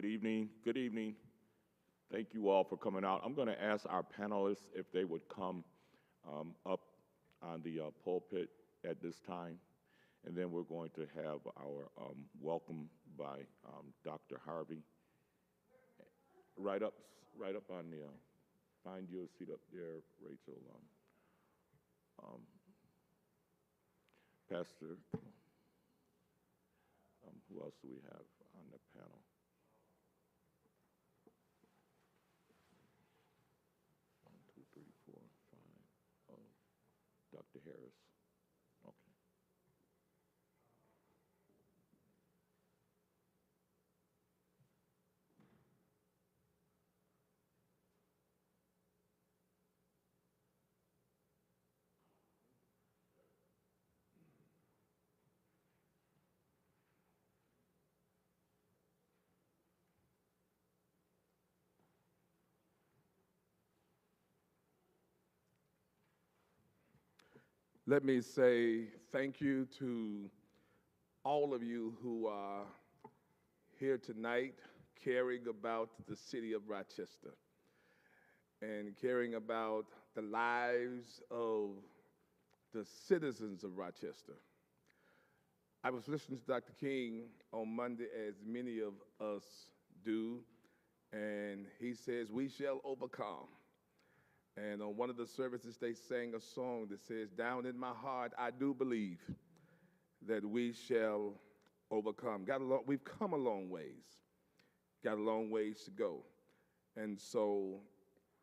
Good evening. Good evening. Thank you all for coming out. I'm going to ask our panelists if they would come up on the pulpit at this time, and then we're going to have our welcome by Dr. Harvey. Right up on the. Find you a seat up there, Rachel. Pastor. Who else do we have on the panel? One, two, three, four, five. Oh, Dr. Harris. Okay. Let me say thank you to all of you who are here tonight caring about the city of Rochester and caring about the lives of the citizens of Rochester. I was listening to Dr. King on Monday, as many of us do, and he says, "We shall overcome." And on one of the services, they sang a song that says, "Down in my heart, I do believe that we shall overcome." We've come a long ways, got a long ways to go. And so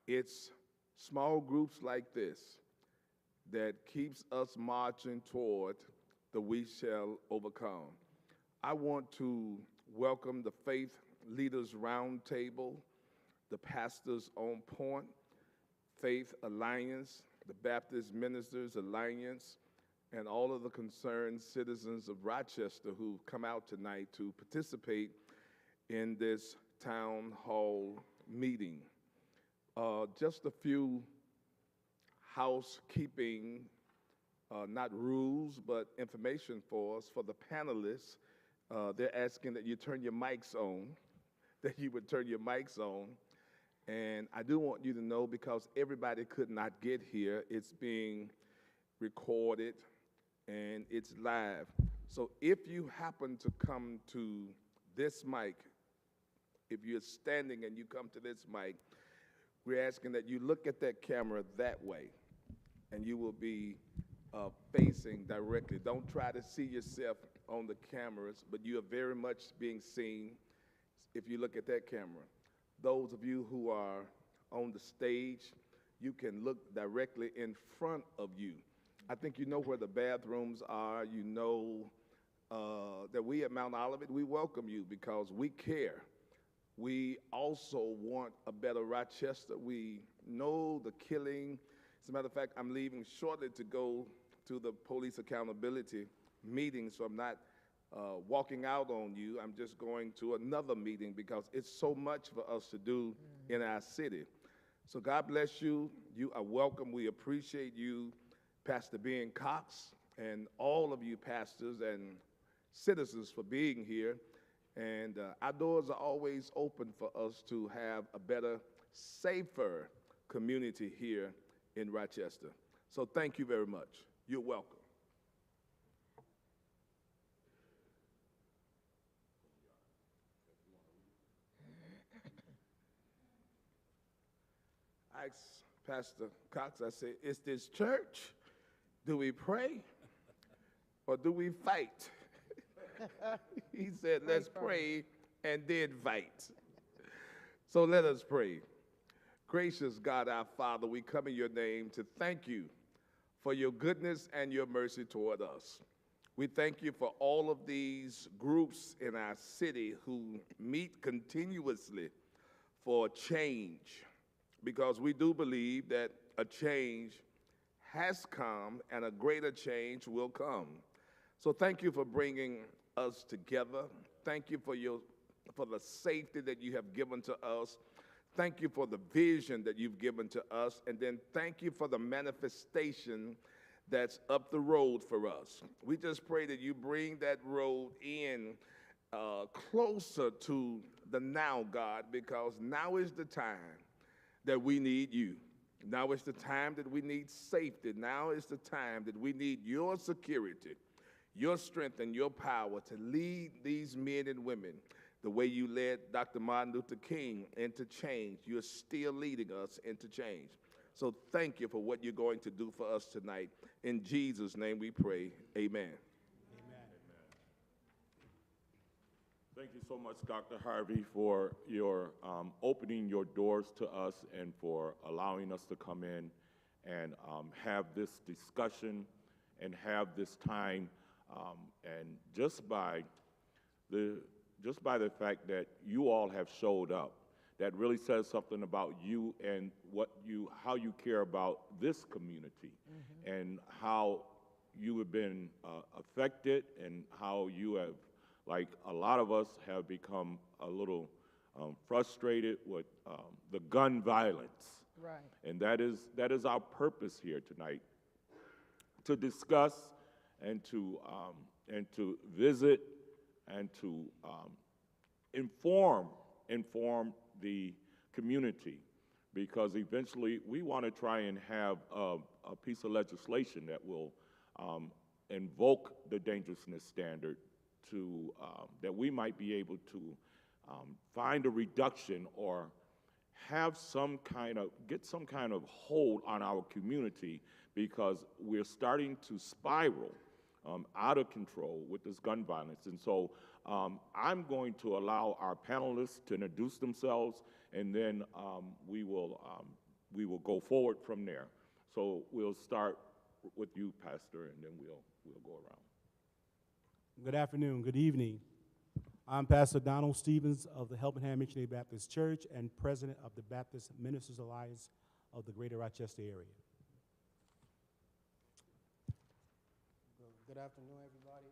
it's small groups like this that keeps us marching toward the we shall overcome. I want to welcome the Faith Leaders Roundtable, the Pastors on Point, Faith Alliance, the Baptist Ministers Alliance, and all of the concerned citizens of Rochester who've come out tonight to participate in this town hall meeting. Just a few housekeeping, not rules, but information for us, for the panelists. They're asking that you turn your mics on, that you would turn your mics on. And I do want you to know, because everybody could not get here, it's being recorded and it's live. So if you happen to come to this mic, if you're standing and you come to this mic, we're asking that you look at that camera that way, and you will be facing directly. Don't try to see yourself on the cameras, but you are very much being seen if you look at that camera. Those of you who are on the stage, you can look directly in front of you. I think you know where the bathrooms are. You know that we at Mount Olivet, we welcome you because we care. We also want a better Rochester. We know the killing. As a matter of fact, I'm leaving shortly to go to the police accountability meeting, so I'm not walking out on you. I'm just going to another meeting because it's so much for us to do in our city. So God bless you. You are welcome. We appreciate you, Pastor Ben Cox, and all of you pastors and citizens for being here. And our doors are always open for us to have a better, safer community here in Rochester. So thank you very much. You're welcome. I asked Pastor Cox, I said, "Is this church? Do we pray or do we fight?" He said, "Let's pray and then fight." So let us pray. Gracious God, our Father, we come in your name to thank you for your goodness and your mercy toward us. We thank you for all of these groups in our city who meet continuously for change, because we do believe that a change has come and a greater change will come. So thank you for bringing us together. Thank you for the safety that you have given to us. Thank you for the vision that you've given to us. And then thank you for the manifestation that's up the road for us. We just pray that you bring that road in closer to the now, God, because now is the time that we need you. Now is the time that we need safety. Now is the time that we need your security, your strength, and your power to lead these men and women the way you led Dr. Martin Luther King into change. You're still leading us into change. So thank you for what you're going to do for us tonight. In Jesus' name we pray. Amen. Thank you so much, Dr. Harvey, for your opening your doors to us and for allowing us to come in and have this discussion and have this time. And just by the fact that you all have showed up, that really says something about you and how you care about this community, and how you have been affected, and how you have, like a lot of us, have become a little frustrated with the gun violence. Right. And that is our purpose here tonight, to discuss and to visit and to inform the community, because eventually we want to try and have a piece of legislation that will invoke the dangerousness standard, to that we might be able to find a reduction or have get some kind of hold on our community, because we're starting to spiral out of control with this gun violence. And so I'm going to allow our panelists to introduce themselves, and then we will go forward from there. So we'll start with you, Pastor, and then we'll go around. Good afternoon, good evening. I'm Pastor Donald Stevens of the Helping Hand Missionary Baptist Church and president of the Baptist Ministers Alliance of the Greater Rochester area. Good afternoon, everybody.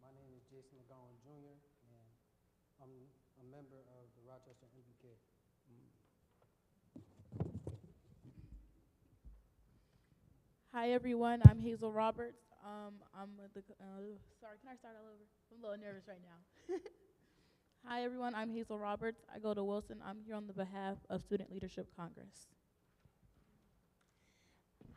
My name is Jason McGowan Jr., and I'm a member of the Rochester MBK. Hi, everyone. I'm Hazel Roberts. I'm with the, sorry, can I start all over? I'm a little nervous right now. Hi, everyone. I'm Hazel Roberts. I go to Wilson. I'm here on the behalf of Student Leadership Congress.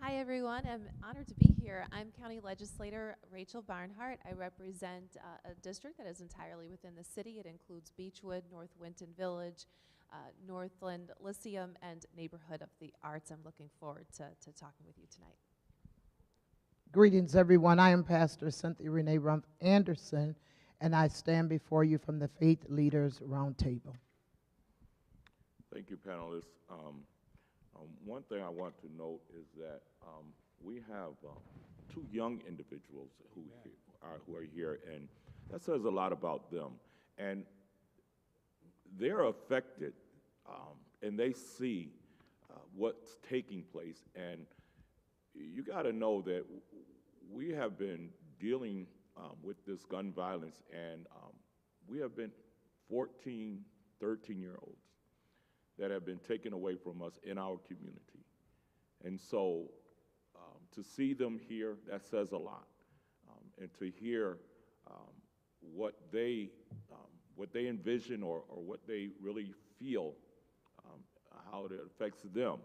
Hi, everyone. I'm honored to be here. I'm County Legislator Rachel Barnhart. I represent a district that is entirely within the city. It includes Beechwood, North Winton Village, Northland Lyceum, and Neighborhood of the Arts. I'm looking forward to talking with you tonight. Greetings, everyone. I am Pastor Cynthia Renee Rumpf Anderson, and I stand before you from the Faith Leaders Roundtable. Thank you, panelists. One thing I want to note is that we have two young individuals who are here, and that says a lot about them. And they're affected, and they see what's taking place. And you got to know that we have been dealing with this gun violence, and we have been 14, 13-year-olds that have been taken away from us in our community. And so to see them here, that says a lot. And to hear what they envision or what they really feel, how it affects them,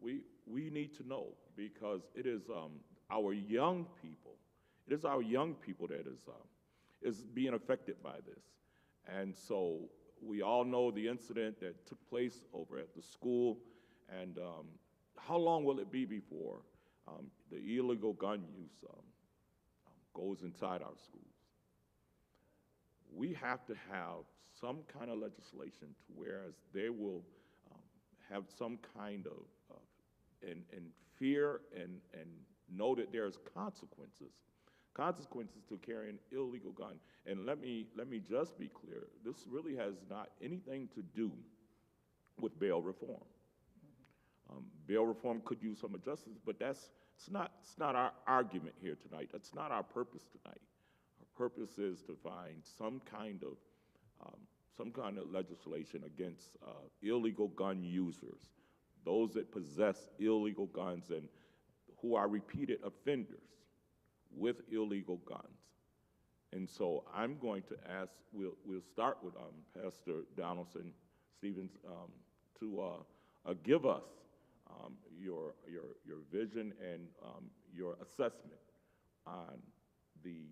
we need to know, because it is our young people. It is our young people that is being affected by this. And so we all know the incident that took place over at the school, and how long will it be before the illegal gun use goes inside our schools? We have to have some kind of legislation to whereas they will have some kind of and fear and know that there's consequences to carrying illegal gun. And let me just be clear, this really has not anything to do with bail reform. Bail reform could use some adjustments, but it's not our argument here tonight. That's not our purpose tonight. Our purpose is to find some kind of legislation against illegal gun users, those that possess illegal guns and who are repeated offenders with illegal guns. And so I'm going to ask, we'll start with Pastor Donaldson Stevens to give us your vision and your assessment on the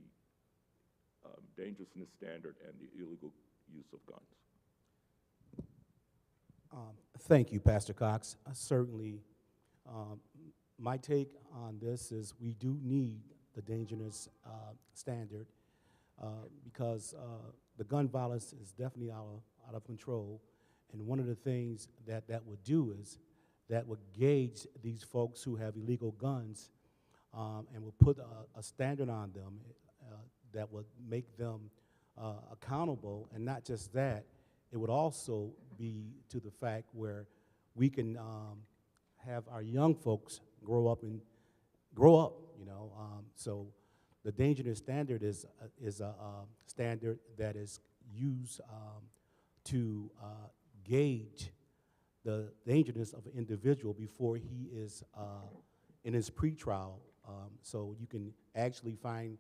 dangerousness standard and the illegal use of guns. Thank you, Pastor Cox. Certainly, my take on this is we do need the dangerousness standard because the gun violence is definitely out of control. And one of the things that would do is that would gauge these folks who have illegal guns and will put a standard on them that would make them accountable. And not just that, it would also be to the fact where we can have our young folks grow up, you know. So the dangerous standard is a standard that is used to gauge the dangerousness of an individual before he is in his pretrial. So you can actually find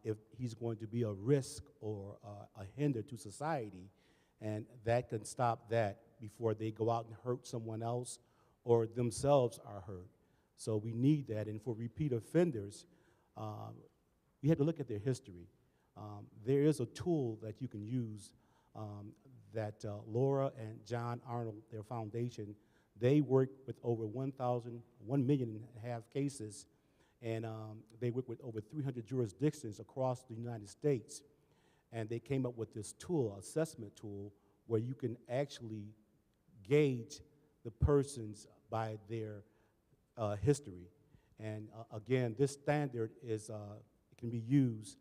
if he's going to be a risk or a hinder to society, and that can stop that before they go out and hurt someone else or themselves are hurt. So we need that, and for repeat offenders, we have to look at their history. There is a tool that you can use that Laura and John Arnold, their foundation, they work with over 1 million and a half cases, and they work with over 300 jurisdictions across the United States. And they came up with this tool, assessment tool, where you can actually gauge the persons by their history. And again, this standard is can be used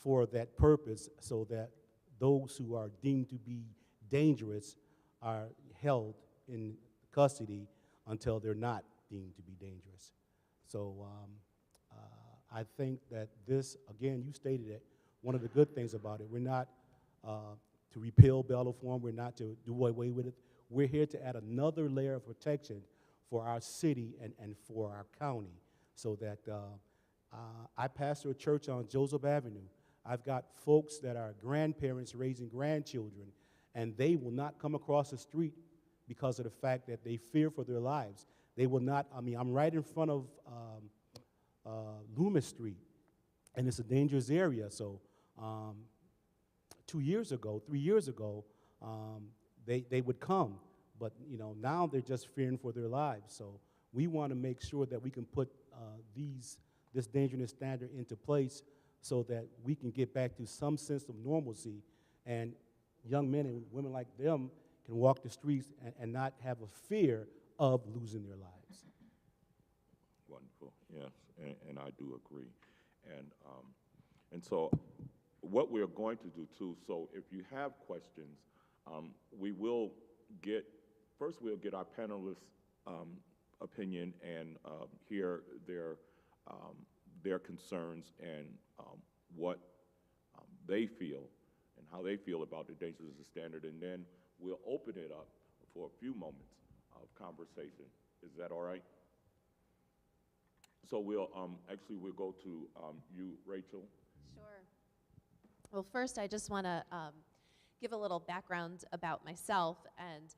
for that purpose, so that those who are deemed to be dangerous are held in custody until they're not deemed to be dangerous. So I think that this, again, you stated it, one of the good things about it, we're not to repeal bail reform, we're not to do away with it. We're here to add another layer of protection for our city and for our county, so that I pastor a church on Joseph Avenue. I've got folks that are grandparents raising grandchildren, and they will not come across the street because of the fact that they fear for their lives. They will not, I mean, I'm right in front of Loomis Street, and it's a dangerous area. So 3 years ago, they would come, but you know, now they're just fearing for their lives. So we want to make sure that we can put this dangerous standard into place so that we can get back to some sense of normalcy, and young men and women like them can walk the streets and not have a fear of losing their lives. Wonderful, yes, and I do agree. And so what we're going to do too, so if you have questions, we will get, first we'll get our panelists' opinion and hear their concerns and what they feel and how they feel about the dangerousness standard, and then we'll open it up for a few moments of conversation. Is that all right? So we'll go to you, Rachel. Sure. Well, first, I just want to give a little background about myself. And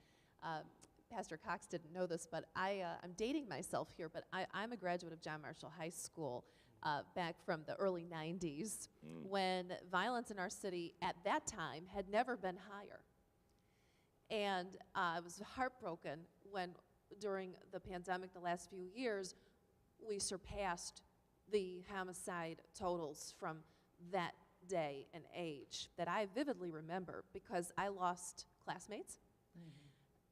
Pastor Cox didn't know this, but I'm dating myself here, but I'm a graduate of John Marshall High School back from the early 90s, when violence in our city at that time had never been higher. And I was heartbroken when, during the pandemic the last few years, we surpassed the homicide totals from that day and age that I vividly remember, because I lost classmates.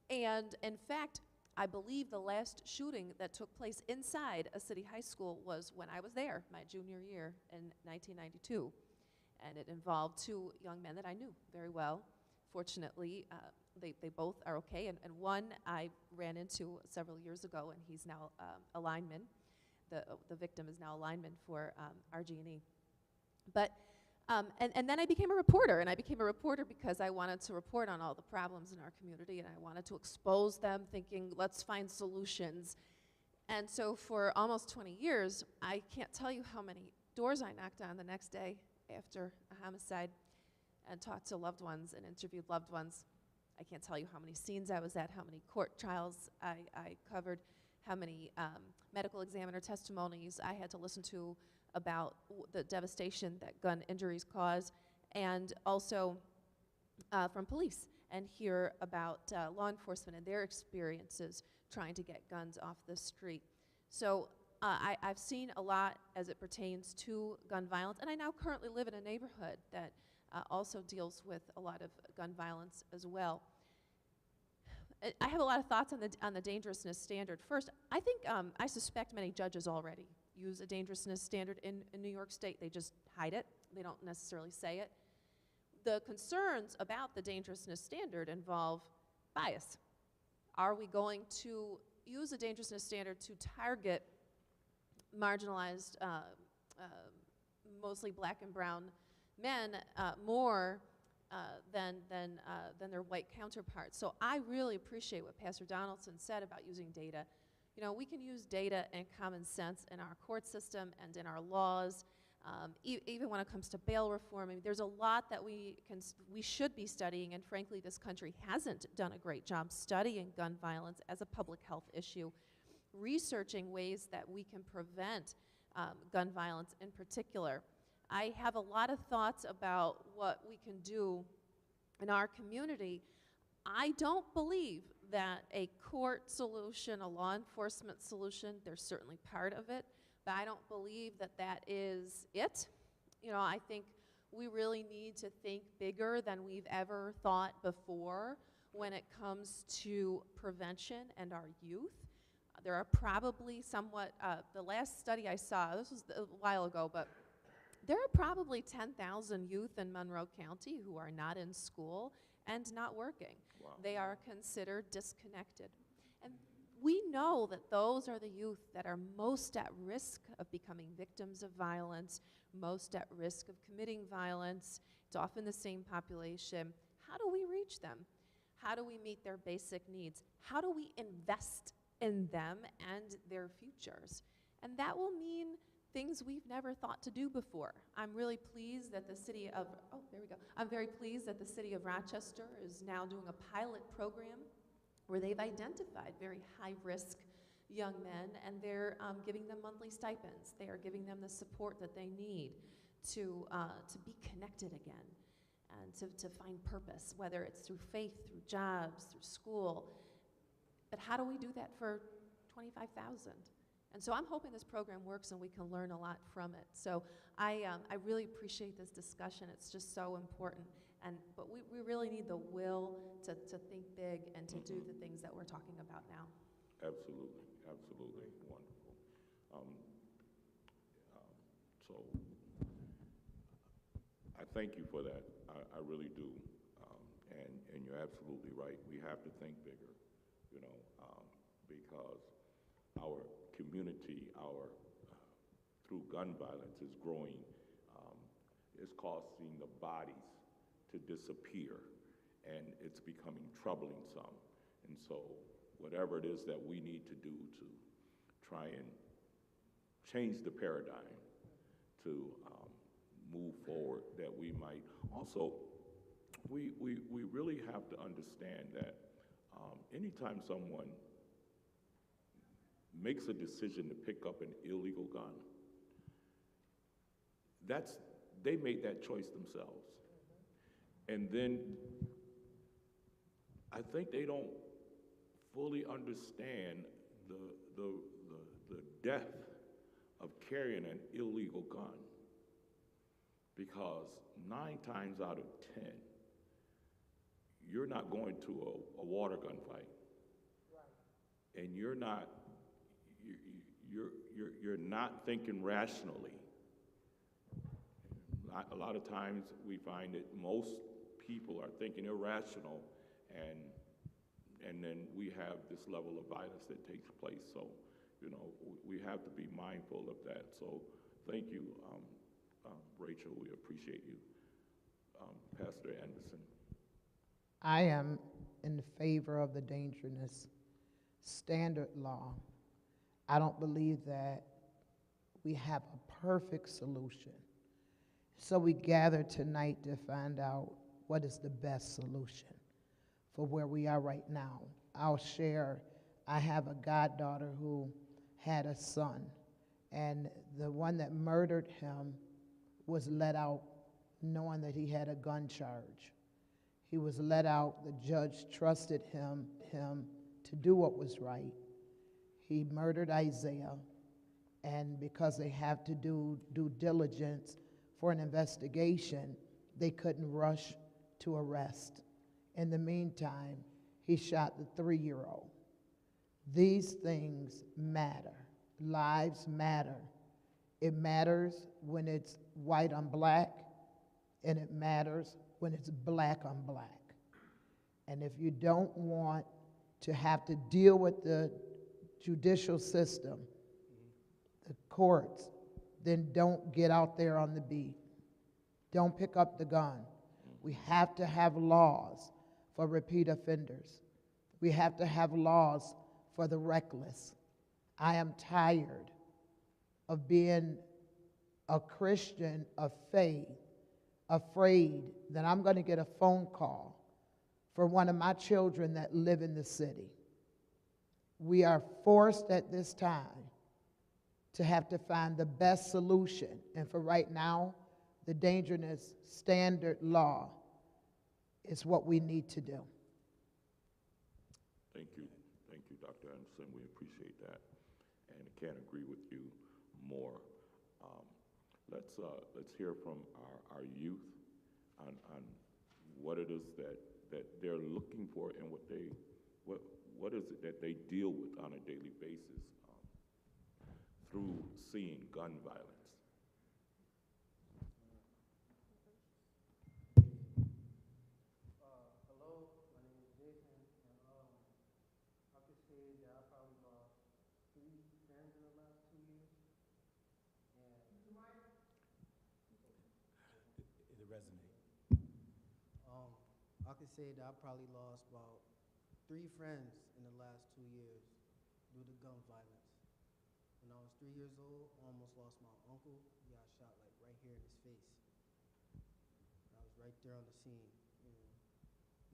And in fact, I believe the last shooting that took place inside a city high school was when I was there, my junior year in 1992. And it involved two young men that I knew very well. Fortunately, they both are okay. And one I ran into several years ago, and he's now a lineman. The victim is now a lineman for RG&E. But and then I became a reporter, and I became a reporter because I wanted to report on all the problems in our community, and I wanted to expose them, thinking, let's find solutions. And so for almost 20 years, I can't tell you how many doors I knocked on the next day after a homicide and talked to loved ones and interviewed loved ones. I can't tell you how many scenes I was at, how many court trials I covered, how many medical examiner testimonies I had to listen to about the devastation that gun injuries cause, and also from police, and hear about law enforcement and their experiences trying to get guns off the street. So I've seen a lot as it pertains to gun violence, and I now currently live in a neighborhood that also deals with a lot of gun violence as well. I have a lot of thoughts on the dangerousness standard. First, I think I suspect many judges already use a dangerousness standard in New York State. They just hide it. They don't necessarily say it. The concerns about the dangerousness standard involve bias. Are we going to use a dangerousness standard to target marginalized, mostly black and brown men more than their white counterparts? So I really appreciate what Pastor Donaldson said about using data. You know, we can use data and common sense in our court system and in our laws, even when it comes to bail reform. I mean, there's a lot that we should be studying, and frankly, this country hasn't done a great job studying gun violence as a public health issue, researching ways that we can prevent gun violence in particular. I have a lot of thoughts about what we can do in our community. I don't believe that a court solution, a law enforcement solution, there's certainly part of it, but I don't believe that that is it. You know, I think we really need to think bigger than we've ever thought before when it comes to prevention and our youth. There are probably somewhat, the last study I saw, this was a while ago, but there are probably 10,000 youth in Monroe County who are not in school and not working. Wow. They are considered disconnected. And we know that those are the youth that are most at risk of becoming victims of violence, most at risk of committing violence. It's often the same population. How do we reach them? How do we meet their basic needs? How do we invest in them and their futures? And that will mean things we've never thought to do before. I'm really pleased that the city of, I'm very pleased that the city of Rochester is now doing a pilot program where they've identified very high-risk young men, and they're giving them monthly stipends. They are giving them the support that they need to be connected again and to find purpose, whether it's through faith, through jobs, through school. But how do we do that for 25,000? And so I'm hoping this program works and we can learn a lot from it. So I really appreciate this discussion. It's just so important. But we really need the will to think big and to do the things that we're talking about now. Absolutely, absolutely, wonderful. So I thank you for that. I really do. And you're absolutely right. We have to think bigger, you know, because our community, through gun violence is growing, is causing the bodies to disappear, and it's becoming troubling some. And so whatever it is that we need to do to try and change the paradigm to move forward, that we might also, we really have to understand that anytime someone makes a decision to pick up an illegal gun, they made that choice themselves. And then I think they don't fully understand the depth of carrying an illegal gun, because 9 times out of 10, you're not going to a water gun fight, right. And you're not thinking rationally. A lot of times we find that most people are thinking irrational, and then we have this level of violence that takes place. So, you know, we have to be mindful of that. So thank you, Rachel, we appreciate you. Pastor Anderson. I am in favor of the dangerousness standard law. I don't believe that we have a perfect solution. So we gather tonight to find out what is the best solution for where we are right now. I'll share, I have a goddaughter who had a son, and the one that murdered him was let out knowing that he had a gun charge. He was let out. The judge trusted him to do what was right. He murdered Isaiah, and because they have to do due diligence for an investigation, they couldn't rush to arrest. In the meantime, he shot the 3-year-old. These things matter. Lives matter. It matters when it's white on black, and it matters when it's black on black. And if you don't want to have to deal with the judicial system, the courts, then don't get out there on the beat. Don't pick up the gun. We have to have laws for repeat offenders. We have to have laws for the reckless. I am tired of being a Christian of faith, afraid that I'm going to get a phone call for one of my children that live in the city. We are forced at this time to have to find the best solution. And for right now, the dangerousness standard law is what we need to do. Thank you, Dr. Anderson. We appreciate that, and I can't agree with you more. Let's hear from our youth on what it is that they're looking for and what is it that they deal with on a daily basis through seeing gun violence. Hello, my name is Jason, and I could say that I probably lost 3 friends in the last 2 years. And It resonate. I could say that I probably lost about 3 friends in the last 2 years due to gun violence. When I was 3 years old, I almost lost my uncle. He got shot like right here in his face. I was right there on the scene. And,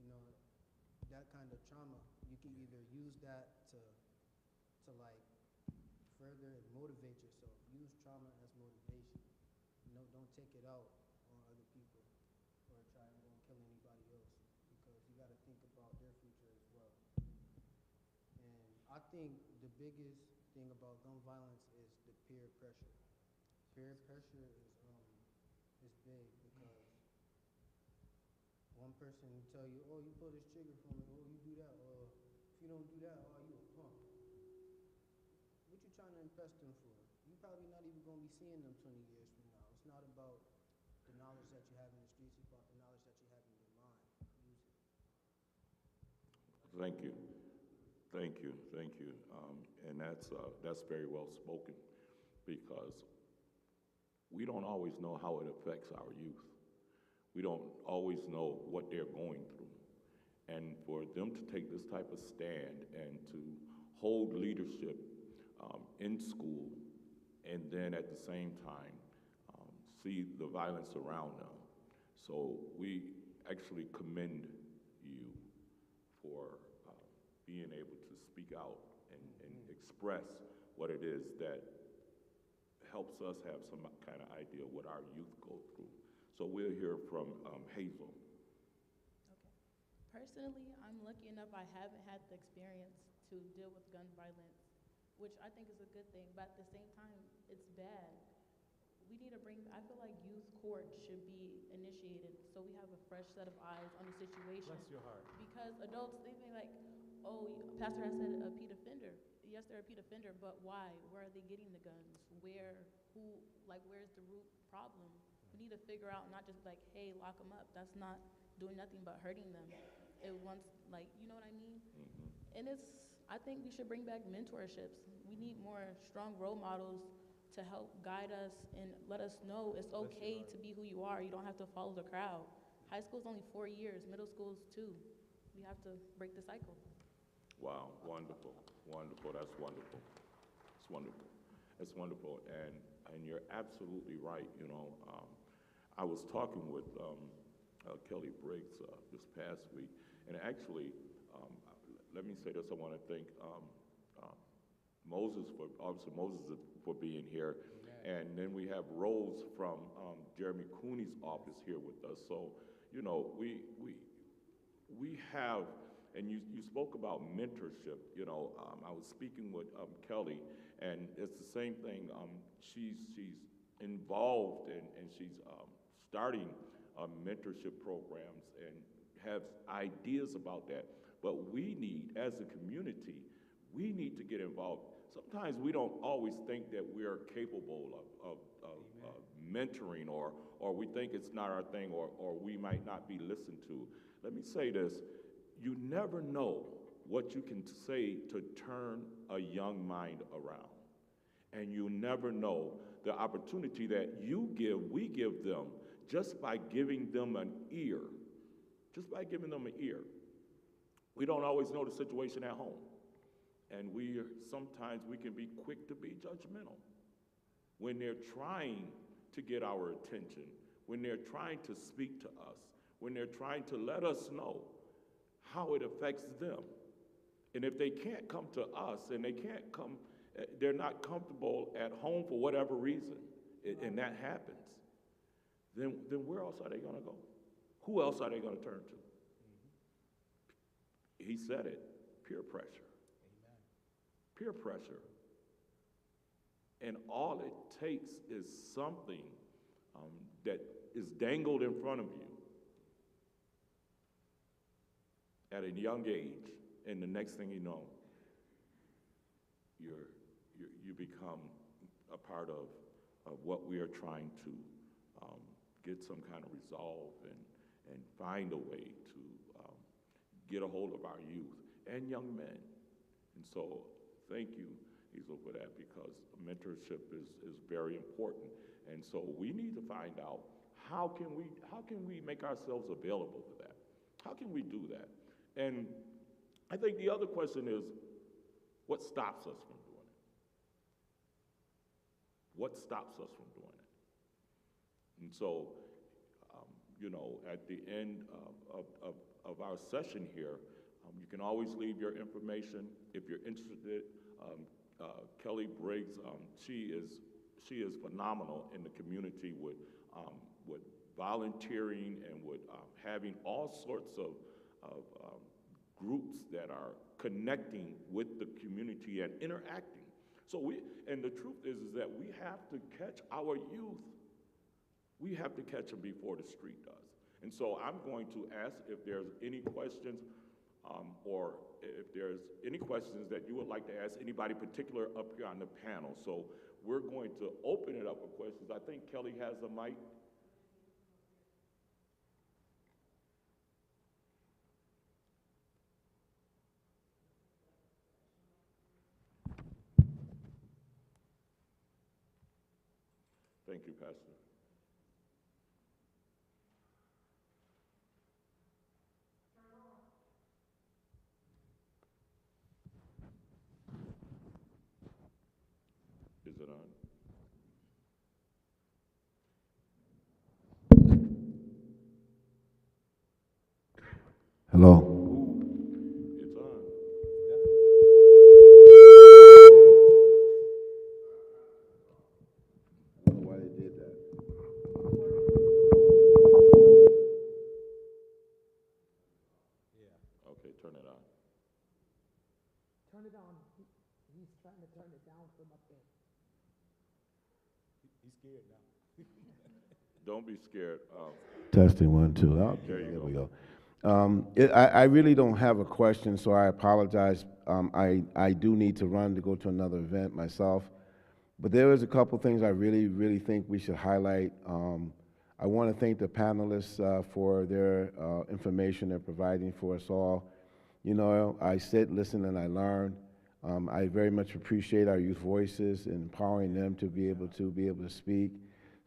you know, that kind of trauma, you can either use that to like further motivate yourself. Use trauma as motivation. You know, don't take it out on other people or try and go and kill anybody else, because you got to think about their future as well. And I think the biggest thing about gun violence is the peer pressure. Peer pressure is big, because one person will tell you, oh, you pull this trigger for me, oh, you do that, or if you don't do that, oh, you a punk. What you trying to impress them for? You probably not even going to be seeing them 20 years from now. It's not about the knowledge that you have in the streets, it's about the knowledge that you have in your mind. Use it. Thank you. And that's very well spoken, because we don't always know how it affects our youth. We don't always know what they're going through. And for them to take this type of stand and to hold leadership in school, and then at the same time see the violence around them. So we actually commend you for being able to speak out and express what it is that helps us have some kind of idea what our youth go through. So we'll hear from Hazel. Okay. Personally, I'm lucky enough I haven't had the experience to deal with gun violence, which I think is a good thing, but at the same time, it's bad. We need to I feel like youth court should be initiated so we have a fresh set of eyes on the situation. Bless your heart. Because adults, they think like, oh, Pastor has said a repeat offender. Yes, they're a repeat offender, but why? Where are they getting the guns? Where's the root problem? We need to figure out, not just like, hey, lock them up. That's not doing nothing but hurting them. It wants, you know what I mean? Mm-hmm. And I think we should bring back mentorships. We need more strong role models to help guide us and let us know it's okay to be who you are. You don't have to follow the crowd. High school's only 4 years, middle school's 2. We have to break the cycle. Wow, wonderful. That's wonderful. It's wonderful. And you're absolutely right. I was talking with Kelly Briggs this past week, and actually, let me say this, I want to thank Moses for being here, and then we have Rose from Jeremy Cooney's office here with us. So, you know, we have, and you spoke about mentorship. You know, I was speaking with Kelly, and it's the same thing. She's involved and she's starting mentorship programs and have ideas about that. But we need, as a community, we need to get involved. Sometimes we don't always think that we are capable of mentoring, or we think it's not our thing, or we might not be listened to. Let me say this, you never know what you can say to turn a young mind around. And you never know the opportunity that we give them just by giving them an ear. Just by giving them an ear. We don't always know the situation at home. And sometimes we can be quick to be judgmental when they're trying to get our attention, when they're trying to speak to us, when they're trying to let us know how it affects them. And if they can't come to us and they're not comfortable at home for whatever reason, and that happens, then where else are they going to go? Who else are they going to turn to? He said it, peer pressure. Amen. Peer pressure. And all it takes is something that is dangled in front of you at a young age, and the next thing you know, you become a part of what we are trying to get some kind of resolve and find a way to get a hold of our youth and young men. And so thank you, Hazel, for that, because mentorship is very important. And so we need to find out how can we make ourselves available for that? How can we do that? And I think the other question is, what stops us from doing it? What stops us from doing it? And so, you know, at the end of our session here, you can always leave your information if you're interested. Kelly Briggs, she is phenomenal in the community with volunteering and with having all sorts of groups that are connecting with the community and interacting. So and the truth is that we have to catch our youth. We have to catch them before the street does. And so I'm going to ask if there's any questions or if there's any questions that you would like to ask anybody particular up here on the panel. So we're going to open it up for questions. I think Kelly has a mic. Thank you, Pastor. Is it on? Hello. It's on. I don't know why they did that. Okay, turn it on. Turn it on. He's trying to turn it down from up there. He's scared now. Don't be scared. Testing 1, 2. Oh, There you there go. we go. I really don't have a question, so I apologize. I do need to run to go to another event myself. But there is a couple things I really think we should highlight. I want to thank the panelists for their information they're providing for us all. You know, I sit, listen, and I learn. I very much appreciate our youth voices and empowering them to be able to speak.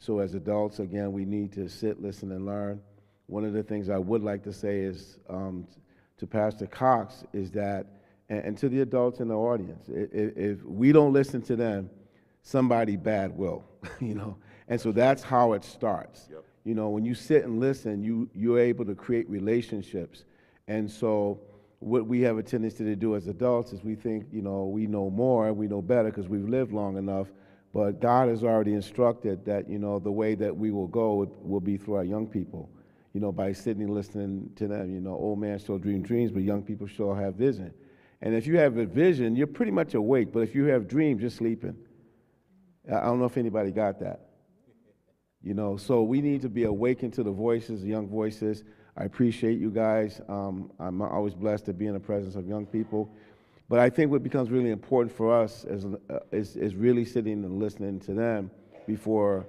So as adults, again, we need to sit, listen, and learn. One of the things I would like to say is to Pastor Cox is that, and to the adults in the audience, if we don't listen to them, somebody bad will, you know. And so that's how it starts. Yep. You know, when you sit and listen, you're able to create relationships. And so what we have a tendency to do as adults is we think, you know, we know more, we know better because we've lived long enough. But God has already instructed that, you know, the way that we will go will be through our young people, you know, by sitting and listening to them. You know, old man still dream dreams, but young people still have vision. And if you have a vision, you're pretty much awake. But if you have dreams, you're sleeping. I don't know if anybody got that. You know, so we need to be awakened to the voices, the young voices. I appreciate you guys. I'm always blessed to be in the presence of young people. But I think what becomes really important for us is really sitting and listening to them before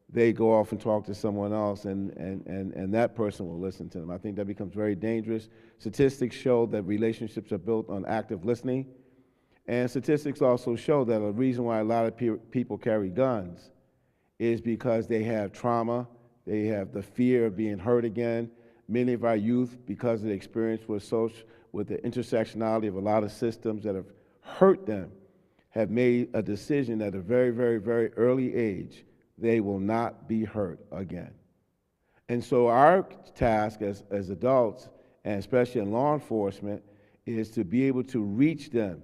they go off and talk to someone else and that person will listen to them. I think that becomes very dangerous. Statistics show that relationships are built on active listening. And statistics also show that a reason why a lot of people carry guns is because they have trauma, they have the fear of being hurt again. Many of our youth, because of the experience with the intersectionality of a lot of systems that have hurt them, have made a decision at a very, very, very early age, they will not be hurt again. And so our task as adults, and especially in law enforcement, is to be able to reach them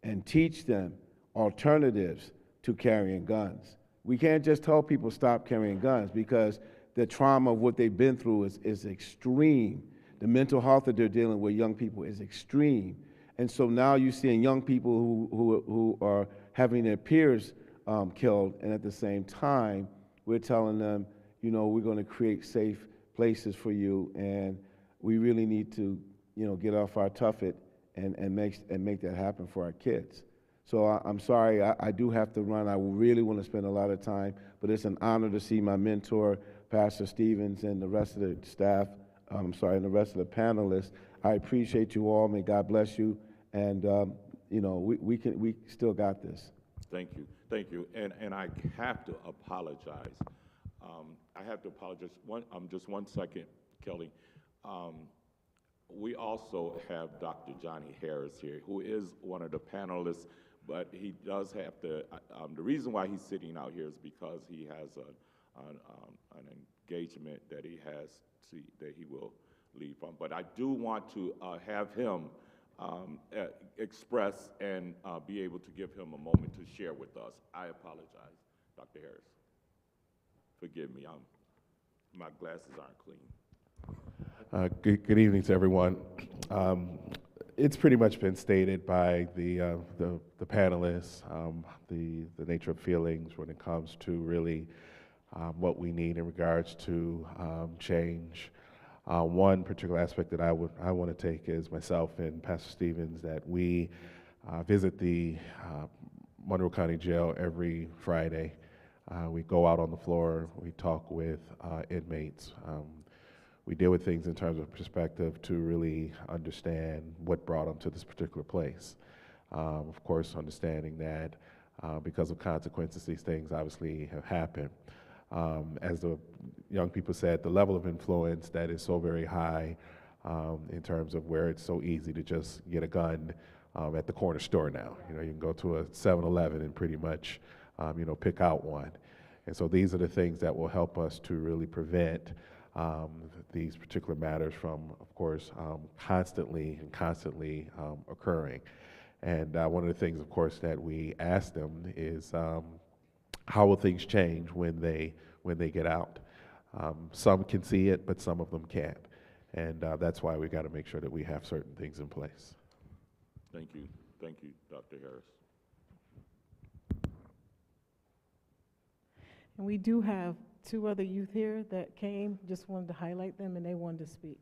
and teach them alternatives to carrying guns. We can't just tell people stop carrying guns because the trauma of what they've been through is extreme. The mental health that they're dealing with, young people, is extreme. And so now you're seeing young people who are having their peers killed, and at the same time, we're telling them, you know, we're going to create safe places for you, and we really need to, you know, get off our tuffet and make that happen for our kids. So I'm sorry, I do have to run. I really want to spend a lot of time, but it's an honor to see my mentor, Pastor Stevens, and the rest of the staff, and the rest of the panelists. I appreciate you all. May God bless you. And, you know, we still got this. Thank you. Thank you. And I have to apologize. I have to apologize. Just 1 second, Kelly. We also have Dr. Johnny Harris here, who is one of the panelists, but he does have to, the reason why he's sitting out here is because he has an engagement that he has that he will leave from. But I do want to have him express and be able to give him a moment to share with us. I apologize, Dr. Harris. Forgive me, my glasses aren't clean. Good evening to everyone. It's pretty much been stated by the panelists, the nature of feelings when it comes to really what we need in regards to change. One particular aspect that I want to take is myself and Pastor Stevens, that we visit the Monroe County Jail every Friday. We go out on the floor, we talk with inmates. We deal with things in terms of perspective to really understand what brought them to this particular place. Of course, understanding that because of consequences, these things obviously have happened. As the young people said, the level of influence that is so very high in terms of where it's so easy to just get a gun at the corner store now. You know, you can go to a 7-Eleven and pretty much, you know, pick out one. And so these are the things that will help us to really prevent these particular matters from, of course, constantly occurring. And one of the things, of course, that we ask them is, how will things change when they get out? Some can see it, but some of them can't. And that's why we got to make sure that we have certain things in place. Thank you. Thank you, Dr. Harris. And we do have 2 other youth here that came, just wanted to highlight them, and they wanted to speak.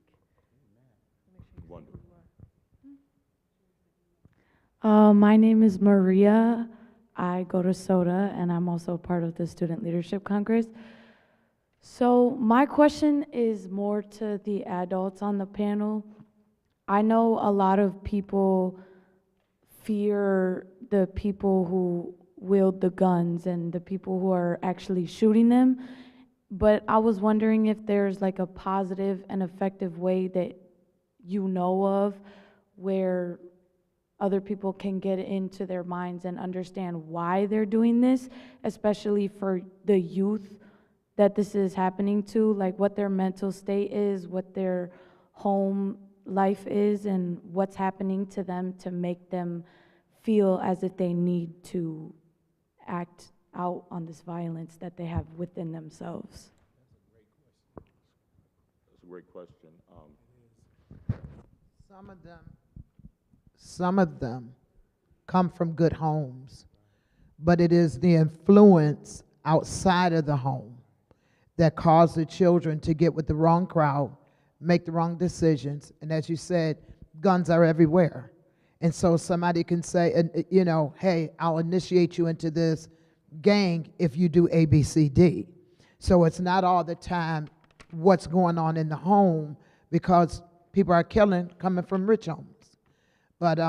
Wonderful. My name is Maria. I go to SOTA, and I'm also part of the Student Leadership Congress. So my question is more to the adults on the panel. I know a lot of people fear the people who wield the guns and the people who are actually shooting them, but I was wondering if there's like a positive and effective way that you know of where other people can get into their minds and understand why they're doing this, especially for the youth that this is happening to, like what their mental state is, what their home life is, and what's happening to them to make them feel as if they need to act out on this violence that they have within themselves. That's a great question. Some of them come from good homes, but it is the influence outside of the home that cause the children to get with the wrong crowd, make the wrong decisions, and as you said, guns are everywhere. And so somebody can say, you know, hey, I'll initiate you into this gang if you do A, B, C, D. So it's not all the time what's going on in the home, because people are killing coming from rich homes. But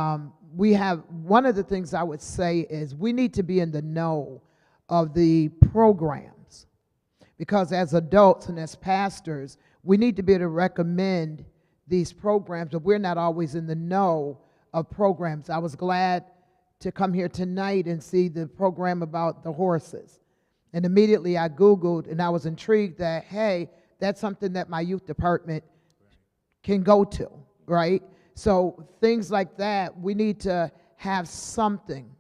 we have, one of the things I would say is we need to be in the know of the programs, because as adults and as pastors, we need to be able to recommend these programs, but we're not always in the know of programs. I was glad to come here tonight and see the program about the horses. And immediately I Googled, and I was intrigued that, hey, that's something that my youth department can go to, right? So things like that, we need to have something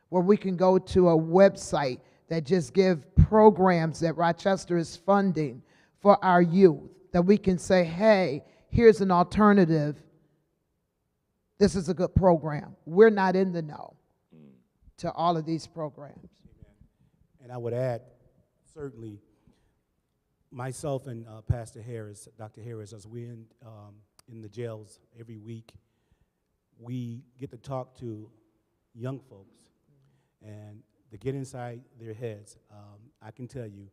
where we can go to a website that just give programs that Rochester is funding for our youth, that we can say, hey, here's an alternative. This is a good program. We're not in the know to all of these programs. And I would add, certainly, myself and Pastor Harris, Dr. Harris, as we're in the jails every week, we get to talk to young folks and to get inside their heads. I can tell you,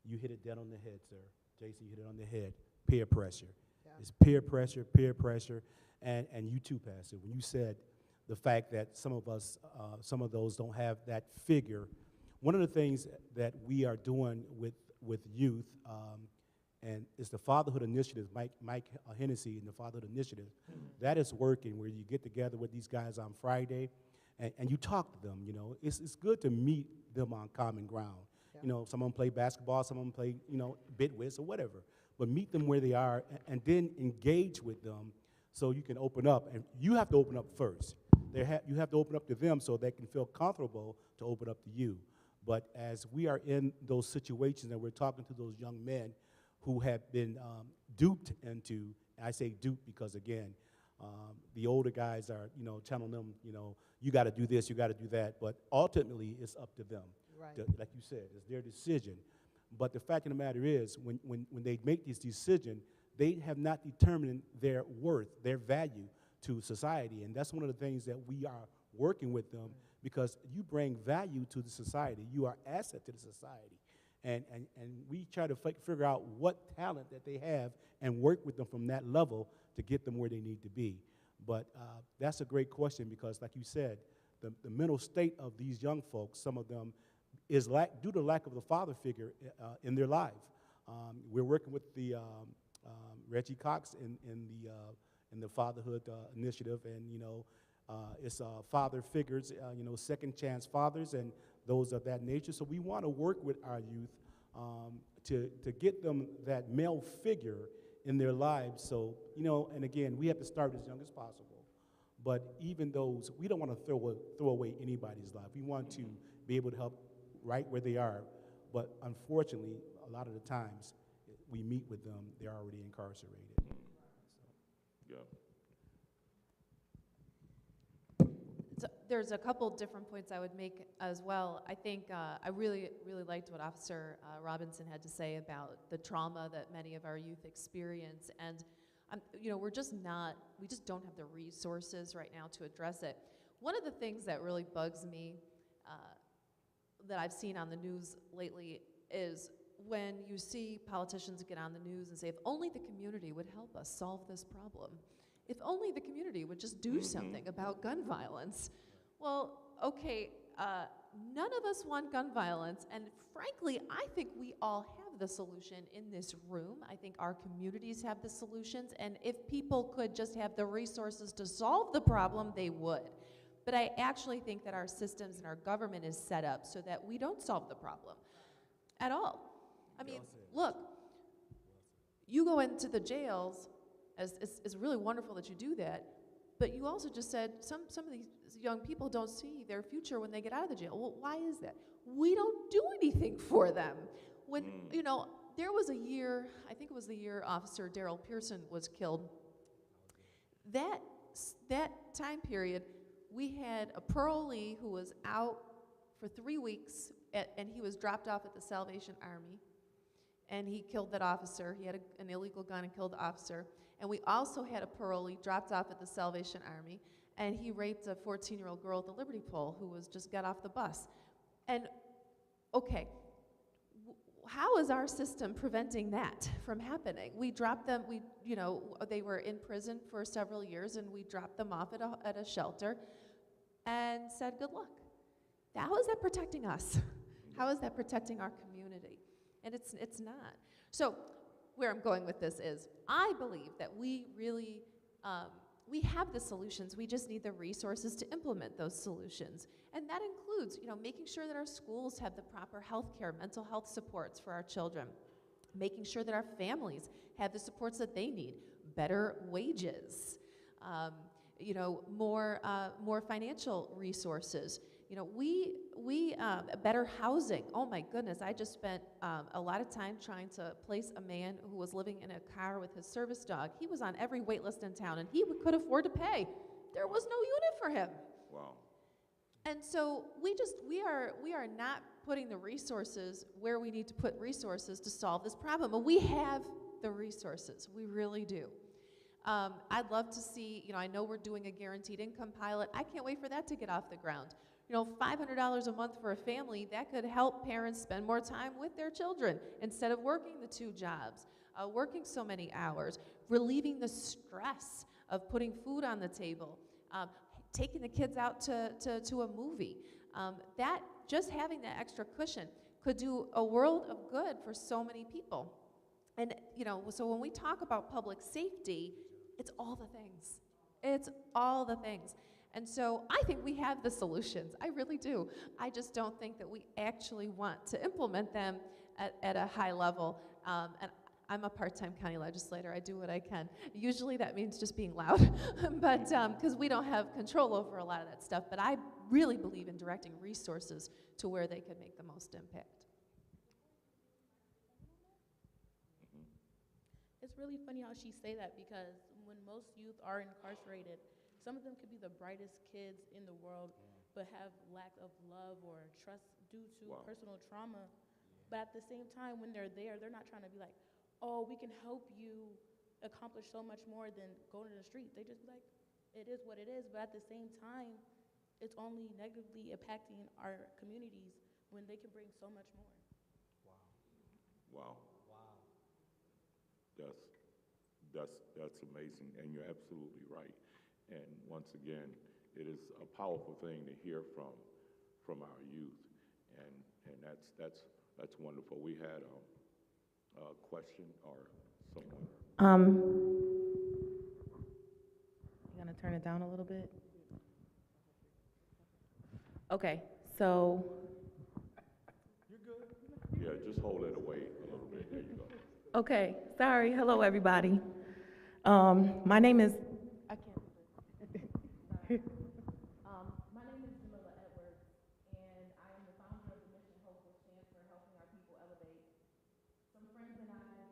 you hit it dead on the head, sir. Jason, you hit it on the head. Peer pressure. Yeah. It's peer pressure, and you too, Pastor. When you said the fact that some of us, some of those don't have that figure, one of the things that we are doing with youth, and it's the Fatherhood Initiative, Mike Hennessy and the Fatherhood Initiative. That is working, where you get together with these guys on Friday, and you talk to them. You know, it's good to meet them on common ground. Yeah. You know, some of them play basketball, some of them play, you know, bidwiz or whatever. But meet them where they are, and then engage with them so you can open up. And you have to open up first. You have to open up to them so they can feel comfortable to open up to you. But as we are in those situations and we're talking to those young men who have been duped into, and I say duped because, again, the older guys are, you know, telling them, you know, you got to do this, you got to do that, but ultimately it's up to them. Right. Like you said, it's their decision. But the fact of the matter is, when they make this decision, they have not determined their worth, their value to society, and that's one of the things that we are working with them, because you bring value to the society. You are asset to the society. And we try to figure out what talent that they have and work with them from that level to get them where they need to be. But that's a great question, because like you said, the mental state of these young folks, some of them, is due to lack of the father figure in their life. We're working with the Rickey Cox in the Fatherhood Initiative, and you know, it's father figures, you know, second chance fathers and those of that nature. So we want to work with our youth to get them that male figure in their lives. So, you know, and again, we have to start as young as possible. But even those, we don't want to throw away anybody's life. We want to be able to help right where they are. But unfortunately, a lot of the times, we meet with them, they're already incarcerated. Yeah. So there's a couple different points I would make as well. I think I really liked what Officer Robinson had to say about the trauma that many of our youth experience, and you know, we just don't have the resources right now to address it. One of the things that really bugs me that I've seen on the news lately is when you see politicians get on the news and say, if only the community would help us solve this problem. If only the community would just do something about gun violence. Well, okay, none of us want gun violence, and frankly, I think we all have the solution in this room. I think our communities have the solutions, and if people could just have the resources to solve the problem, they would. But I actually think that our systems and our government is set up so that we don't solve the problem at all. I mean, look, you go into the jails, it's really wonderful that you do that, but you also just said some of these young people don't see their future when they get out of the jail. Well, why is that? We don't do anything for them. When, you know, there was a year, I think it was the year Officer Darrell Pearson was killed. That time period, we had a parolee who was out for 3 weeks, and he was dropped off at the Salvation Army, and he killed that officer. He had an illegal gun and killed the officer. And we also had a parolee dropped off at the Salvation Army, and he raped a 14-year-old girl at the Liberty Pole who was just got off the bus. And, okay, how is our system preventing that from happening? We dropped them, they were in prison for several years, and we dropped them off at a shelter and said, good luck. How is that protecting us? How is that protecting our community? And it's not. So where I'm going with this is, I believe that we really, we have the solutions. We just need the resources to implement those solutions. And that includes, making sure that our schools have the proper health care, mental health supports for our children, making sure that our families have the supports that they need, better wages, more financial resources. Better housing. Oh my goodness, I just spent a lot of time trying to place a man who was living in a car with his service dog. He was on every wait list in town, and he could afford to pay. There was no unit for him. Wow. And so we are not putting the resources where we need to put resources to solve this problem. And we have the resources. We really do. I'd love to see, I know we're doing a guaranteed income pilot. I can't wait for that to get off the ground. $500 a month for a family, that could help parents spend more time with their children instead of working the 2 jobs, working so many hours, relieving the stress of putting food on the table, taking the kids out to a movie. That, just having that extra cushion could do a world of good for so many people. And, so when we talk about public safety, it's all the things. It's all the things. And so I think we have the solutions. I really do. I just don't think that we actually want to implement them at a high level. And I'm a part-time county legislator. I do what I can. Usually that means just being loud, but because we don't have control over a lot of that stuff. But I really believe in directing resources to where they could make the most impact. It's really funny how she say that, because when most youth are incarcerated, some of them could be the brightest kids in the world, but have lack of love or trust due to personal trauma. But at the same time, when they're there, they're not trying to be like, oh, we can help you accomplish so much more than going to the street. They just be like, it is what it is. But at the same time, it's only negatively impacting our communities when they can bring so much more. Wow. That's amazing, and you're absolutely right. And once again, it is a powerful thing to hear from our youth, and that's wonderful. We had a question or someone. You gonna turn it down a little bit? Okay, so. You're good. Yeah, just hold it away a little bit. There you go. Okay, sorry. Hello, everybody. My name is. I can't do this. My name is Jamila Edwards, and I am the founder of the Mission Hopeful Chance for helping our people elevate. Some friends and I,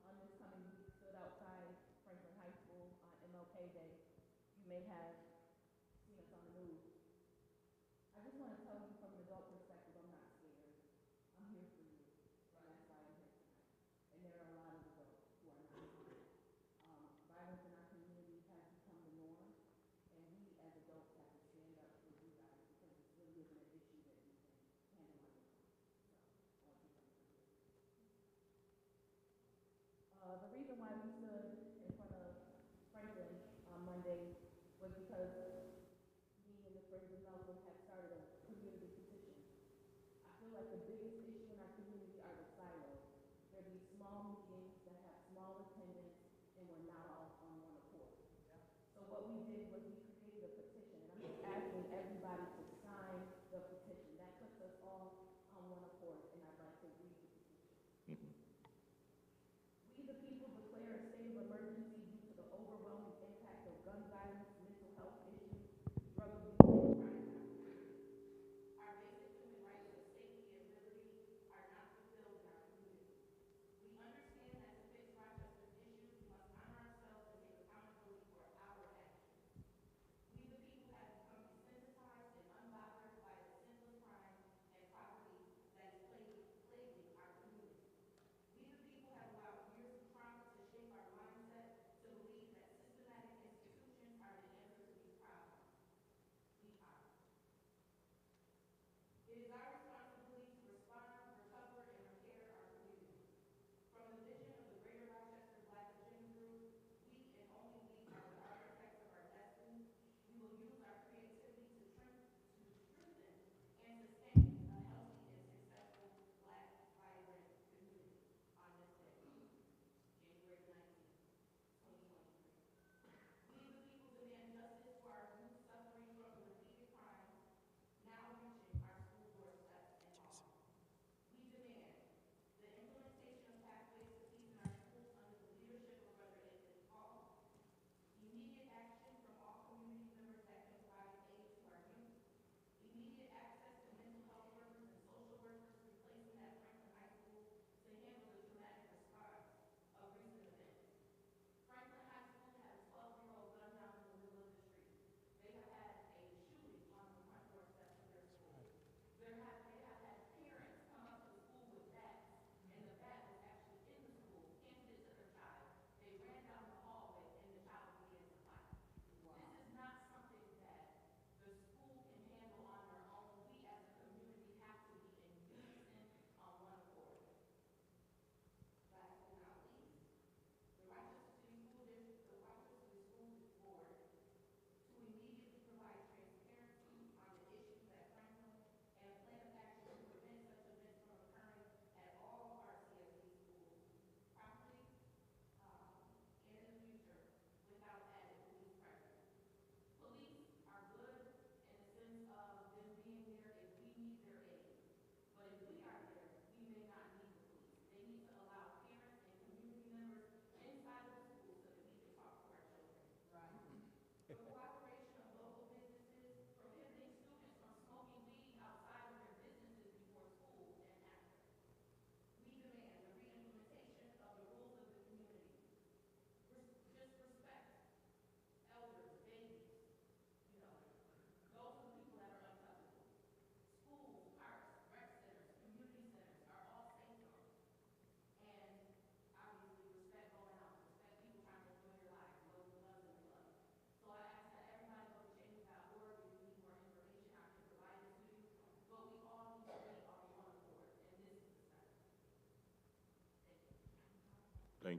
on this coming week, stood outside Franklin High School on MLK Day. You may have seen us on the news. I just want to tell you from an adult perspective, I'm not scared. I'm here for you, and that's why I'm here tonight. And there are a lot of adults who are not scared. Violence in our community has become the norm, and we as adults have to stand up for you guys, because this really isn't an issue that you can handle on your own. So, I want you to come through. The reason why we stood in front of Franklin on Monday was because me and the Friends of Malcolm have started a community petition. I feel like the biggest issue in our community are the silos. There are these small meetings that have small attendance, and we're not all on one accord. So what we did was we created a petition, and I'm just asking everybody to sign the petition. That puts us all on one accord, and I'd like to read the petition.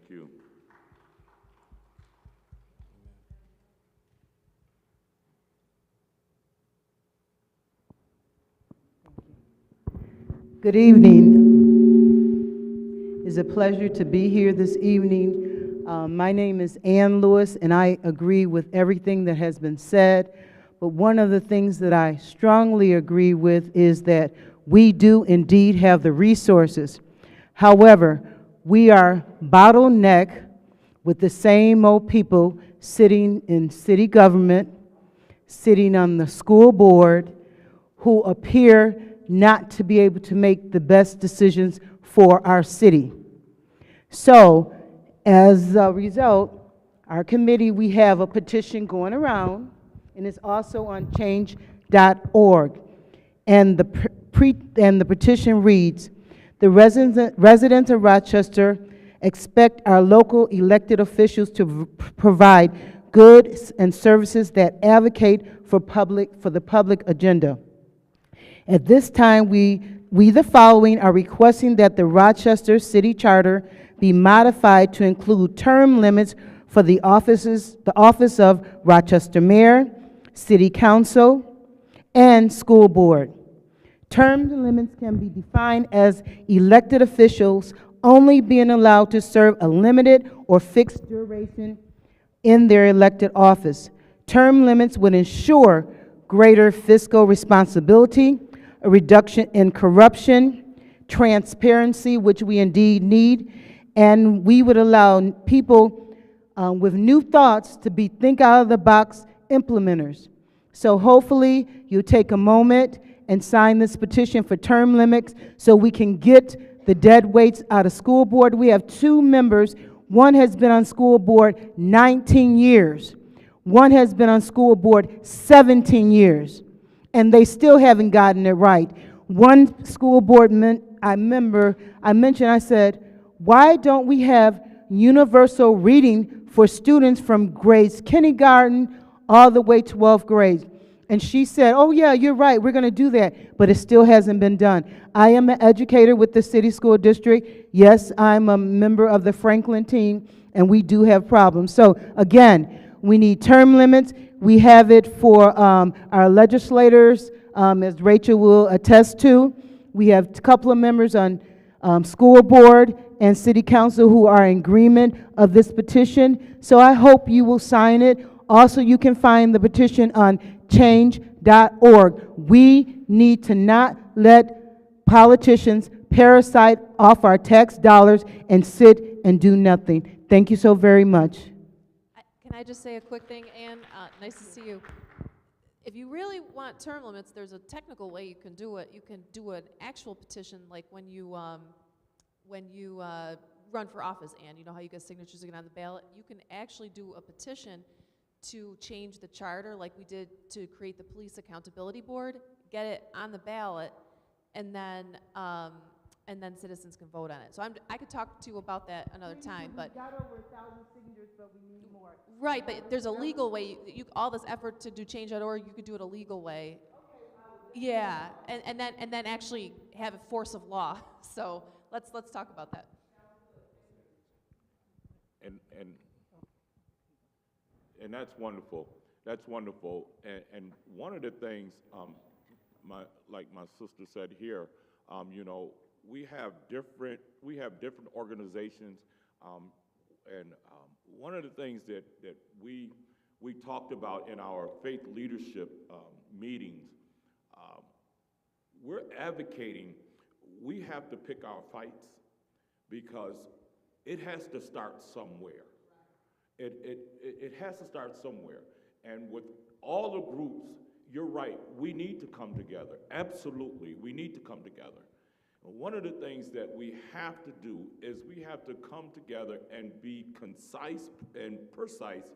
Thank you. Good evening. It's a pleasure to be here this evening. My name is Ann Lewis, and I agree with everything that has been said. But one of the things that I strongly agree with is that we do indeed have the resources. However, we are bottlenecked with the same old people sitting in city government, sitting on the school board, who appear not to be able to make the best decisions for our city. So, as a result, our committee, we have a petition going around, and it's also on change.org. And the petition reads, "The residents of Rochester expect our local elected officials to provide goods and services that advocate for the public agenda. At this time, we the following are requesting that the Rochester City Charter be modified to include term limits for the office of Rochester Mayor, City Council, and School Board. Term limits can be defined as elected officials only being allowed to serve a limited or fixed duration in their elected office. Term limits would ensure greater fiscal responsibility, a reduction in corruption, transparency, which we indeed need, and we would allow people with new thoughts to be think out of the box implementers. So hopefully you take a moment and sign this petition for term limits so we can get the dead weights out of school board. We have 2 members. One has been on school board 19 years. One has been on school board 17 years. And they still haven't gotten it right. One school board member, I said, why don't we have universal reading for students from grades kindergarten all the way to 12th grade? And she said, oh yeah, you're right, we're gonna do that, but it still hasn't been done. I am an educator with the city school district. Yes, I'm a member of the Franklin team, and we do have problems. So again, we need term limits. We have it for our legislators, as Rachel will attest to. We have a couple of members on school board and city council who are in agreement of this petition. So I hope you will sign it. Also, you can find the petition on change.org. We need to not let politicians parasite off our tax dollars and sit and do nothing. Thank you so very much. Can I just say a quick thing, Ann? Nice to see you. If you really want term limits, there's a technical way you can do it. You can do an actual petition, like when you run for office, Ann. You know how you get signatures to get on the ballot? You can actually do a petition to change the charter, like we did to create the Police Accountability Board, get it on the ballot, and then citizens can vote on it. So I could talk to you about that another time, but. We got over 1,000 signatures, but we need more. Right, but there's a legal way. All this effort to do change.org, you could do it a legal way. Yeah, and then actually have a force of law. So let's talk about that. And that's wonderful. That's wonderful. And one of the things, like my sister said here, you know, we have different organizations, and one of the things that we talked about in our faith leadership meetings, we're advocating we have to pick our fights because it has to start somewhere. It has to start somewhere. And with all the groups, you're right, we need to come together. Absolutely, we need to come together. And one of the things that we have to do is we have to come together and be concise and precise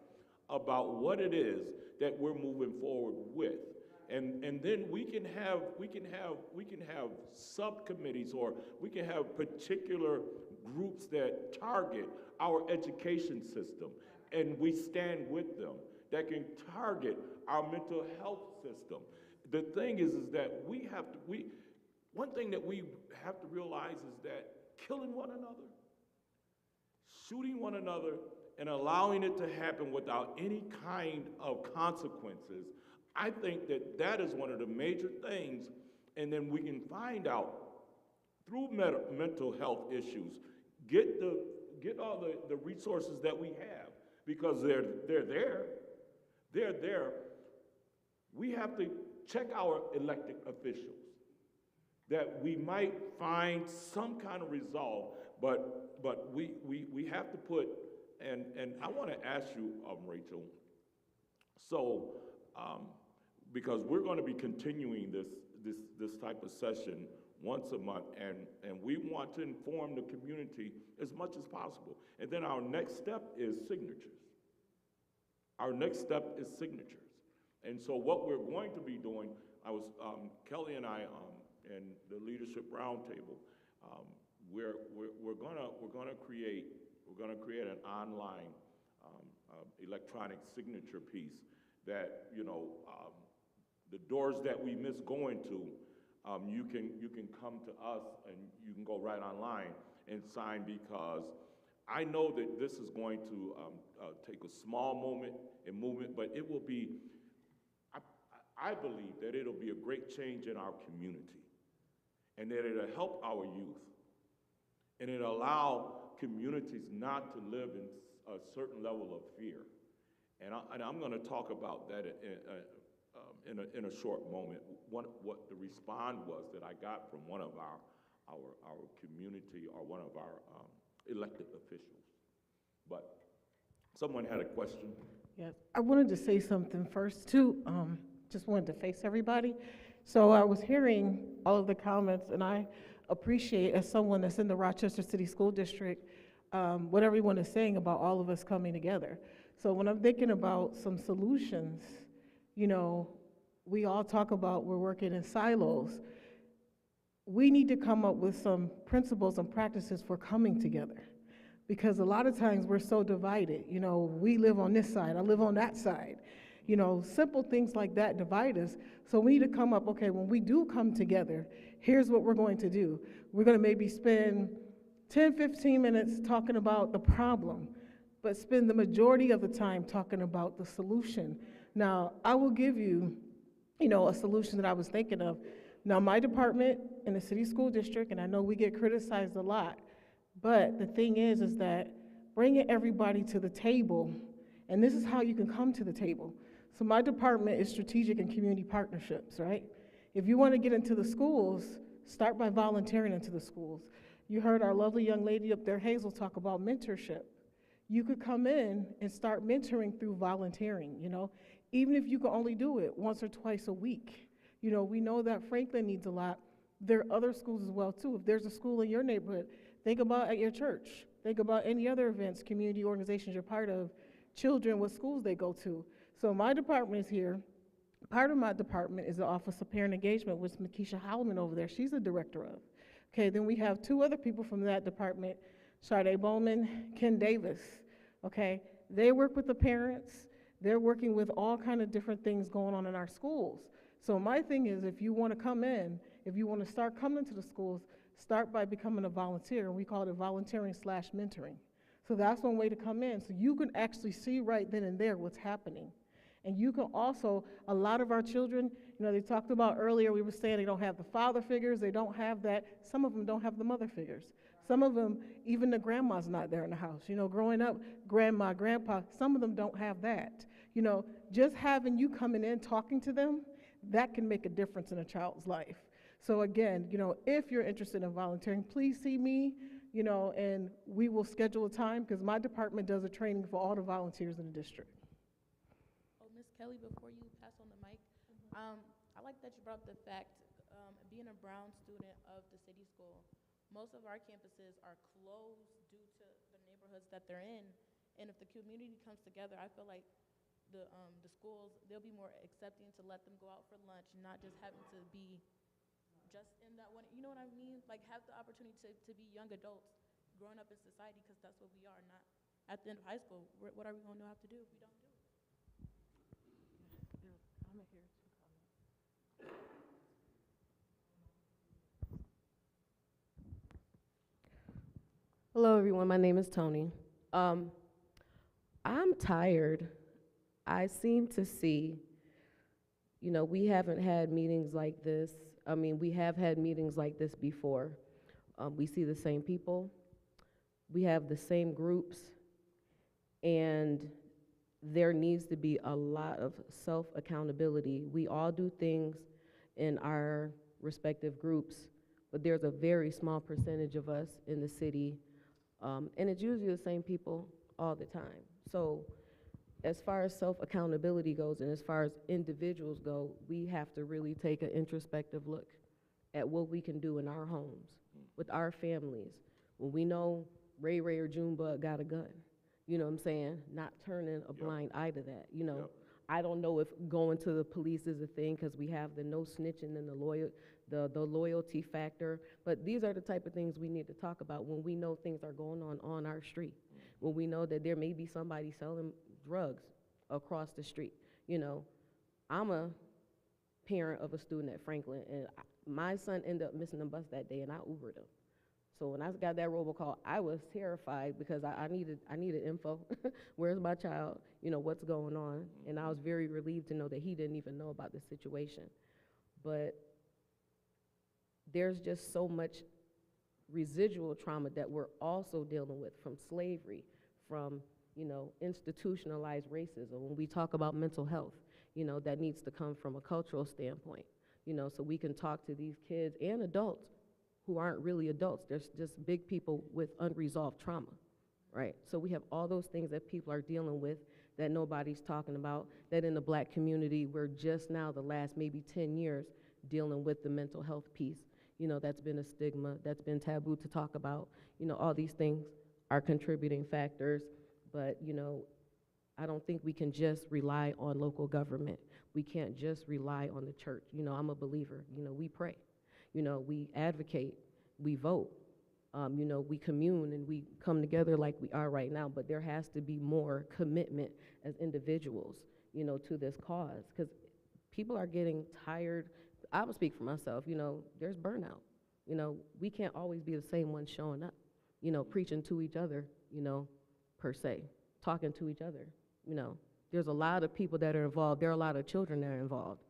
about what it is that we're moving forward with. And then we can have subcommittees, or we can have particular groups that target our education system, and we stand with them, that can target our mental health system. The thing is that one thing that we have to realize is that killing one another, shooting one another and allowing it to happen without any kind of consequences, I think that that is one of the major things. And then we can find out through mental health issues, get all the resources that we have, because they're there. They're there. We have to check our elected officials, that we might find some kind of resolve, but we have to put, and I want to ask you, Rachel, so because we're going to be continuing this type of session once a month, and we want to inform the community as much as possible. And then our next step is signatures. Our next step is signatures. And so what we're going to be doing, Kelly and I, in the leadership roundtable, we're gonna create an online electronic signature piece that, the doors that we miss going to, you can come to us and you can go right online and sign, because I know that this is going to take a small moment and movement, but it will be, I believe that it'll be a great change in our community, and that it'll help our youth, and it'll allow communities not to live in a certain level of fear. And I'm going to talk about that in a short moment, what the response was that I got from one of our community, or one of our elected officials. But someone had a question. Yes, I wanted to say something first too. Just wanted to face everybody. So I was hearing all of the comments, and I appreciate, as someone that's in the Rochester City School District, what everyone is saying about all of us coming together. So when I'm thinking about some solutions, we all talk about we're working in silos. We need to come up with some principles and practices for coming together, because a lot of times we're so divided. We live on this side, I live on that side. Simple things like that divide us. So we need to come up, okay, when we do come together, here's what we're going to do. We're going to maybe spend 10, 15 minutes talking about the problem, but spend the majority of the time talking about the solution. Now, I will give you, a solution that I was thinking of. Now, my department in the city school district, and I know we get criticized a lot, but the thing is that bringing everybody to the table, and this is how you can come to the table. So my department is strategic and community partnerships, right? If you want to get into the schools, start by volunteering into the schools. You heard our lovely young lady up there, Hazel, talk about mentorship. You could come in and start mentoring through volunteering, even if you can only do it once or twice a week. We know that Franklin needs a lot. There are other schools as well, too. If there's a school in your neighborhood, think about at your church. Think about any other events, community organizations you're part of, children, what schools they go to. So my department is here. Part of my department is the Office of Parent Engagement, which Makisha Howman over there, she's the director of. Okay, then we have two other people from that department, Sade Bowman, Ken Davis. Okay, they work with the parents. They're working with all kind of different things going on in our schools. So my thing is, if you want to come in, if you want to start coming to the schools, start by becoming a volunteer. We call it volunteering/mentoring. So that's one way to come in. So you can actually see right then and there what's happening. And you can also, a lot of our children, they talked about earlier, we were saying they don't have the father figures, they don't have that. Some of them don't have the mother figures. Some of them, even the grandma's not there in the house. Growing up, grandma, grandpa, some of them don't have that. Just having you coming in, talking to them, that can make a difference in a child's life. So again, if you're interested in volunteering, please see me, and we will schedule a time, because my department does a training for all the volunteers in the district. Oh, Ms. Kelly, before you pass on the mic, I like that you brought up the fact, being a Brown student of the city school, most of our campuses are closed due to the neighborhoods that they're in. And if the community comes together, I feel like the schools, they'll be more accepting to let them go out for lunch, and not just having to be just in that one, you know what I mean? Like, have the opportunity to be young adults growing up in society, because that's what we are, not at the end of high school. What are we going to have to do if we don't do it? Hello, everyone. My name is Tony. I'm tired. I seem to see, we haven't had meetings like this. I mean, we have had meetings like this before. We see the same people. We have the same groups. And there needs to be a lot of self-accountability. We all do things in our respective groups, but there's a very small percentage of us in the city, and it's usually the same people all the time. So as far as self-accountability goes and as far as individuals go, we have to really take an introspective look at what we can do in our homes, with our families. When we know Ray Ray or Junebug got a gun, you know what I'm saying? Not turning a blind eye to that, I don't know if going to the police is a thing because we have the no snitching and the loyalty factor, but these are the type of things we need to talk about when we know things are going on our street, when we know that there may be somebody selling drugs across the street. I'm a parent of a student at Franklin, and my son ended up missing the bus that day, and I Ubered him. So when I got that robocall, I was terrified because I needed info. Where's my child? What's going on? And I was very relieved to know that he didn't even know about the situation. But there's just so much residual trauma that we're also dealing with from slavery, from institutionalized racism. When we talk about mental health, that needs to come from a cultural standpoint, so we can talk to these kids and adults who aren't really adults. There's just big people with unresolved trauma, right? So we have all those things that people are dealing with that nobody's talking about, that in the Black community, we're just now, the last maybe 10 years, dealing with the mental health piece. That's been a stigma, that's been taboo to talk about. All these things are contributing factors, but, I don't think we can just rely on local government. We can't just rely on the church. I'm a believer, we pray. We advocate, we vote, we commune and we come together like we are right now, but there has to be more commitment as individuals, to this cause, because people are getting tired. I will speak for myself, there's burnout. We can't always be the same ones showing up, preaching to each other, per se, talking to each other, There's a lot of people that are involved. There are a lot of children that are involved.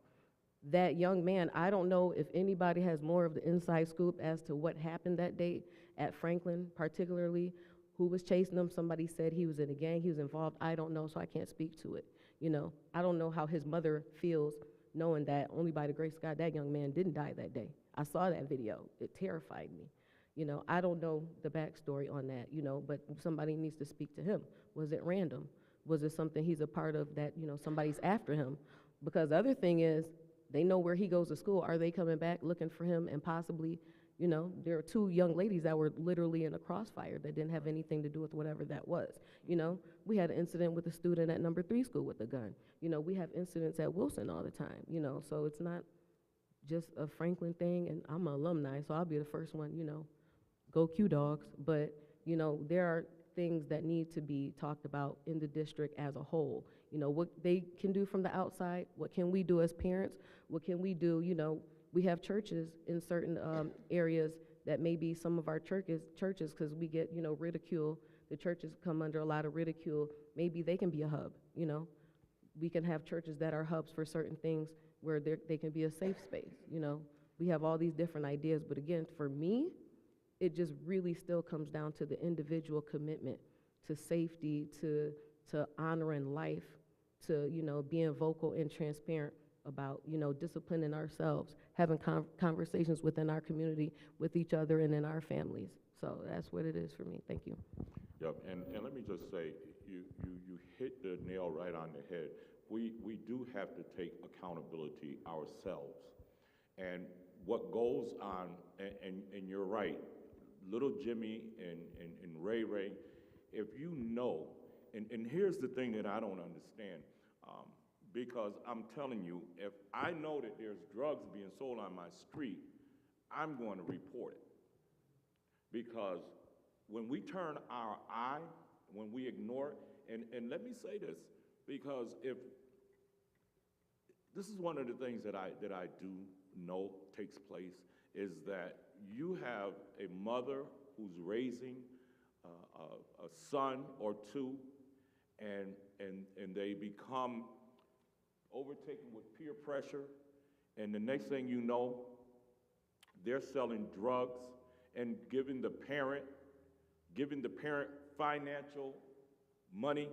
That young man, I don't know if anybody has more of the inside scoop as to what happened that day at Franklin, particularly, who was chasing him. Somebody said he was in a gang, he was involved. I don't know, so I can't speak to it. I don't know how his mother feels knowing that only by the grace of God, that young man didn't die that day. I saw that video, it terrified me. I don't know the backstory on that, but somebody needs to speak to him. Was it random? Was it something he's a part of that, somebody's after him? Because the other thing is, they know where he goes to school. Are they coming back looking for him? And possibly, there are two young ladies that were literally in a crossfire that didn't have anything to do with whatever that was. We had an incident with a student at number 3 school with a gun. We have incidents at Wilson all the time, so it's not just a Franklin thing. And I'm an alumni, so I'll be the first one, go Q Dogs. But, there are things that need to be talked about in the district as a whole. What they can do from the outside, what can we do as parents, what can we do, we have churches in certain areas that may be some of our churches, because we get, ridicule, the churches come under a lot of ridicule, maybe they can be a hub, We can have churches that are hubs for certain things where they can be a safe space, We have all these different ideas, but again, for me, it just really still comes down to the individual commitment to safety, to honoring life, to, being vocal and transparent about, disciplining ourselves, having conversations within our community, with each other, and in our families. So that's what it is for me. Thank you. Yep, and let me just say, you hit the nail right on the head. We do have to take accountability ourselves. And what goes on, and you're right, little Jimmy and Ray Ray, if you know, and here's the thing that I don't understand, because I'm telling you, if I know that there's drugs being sold on my street, I'm going to report it. Because when we turn our eye, when we ignore it, and let me say this, because if this is one of the things that I do know takes place, is that you have a mother who's raising a son or two, and they become overtaken with peer pressure, and the next thing you know, they're selling drugs and giving the parent financial money,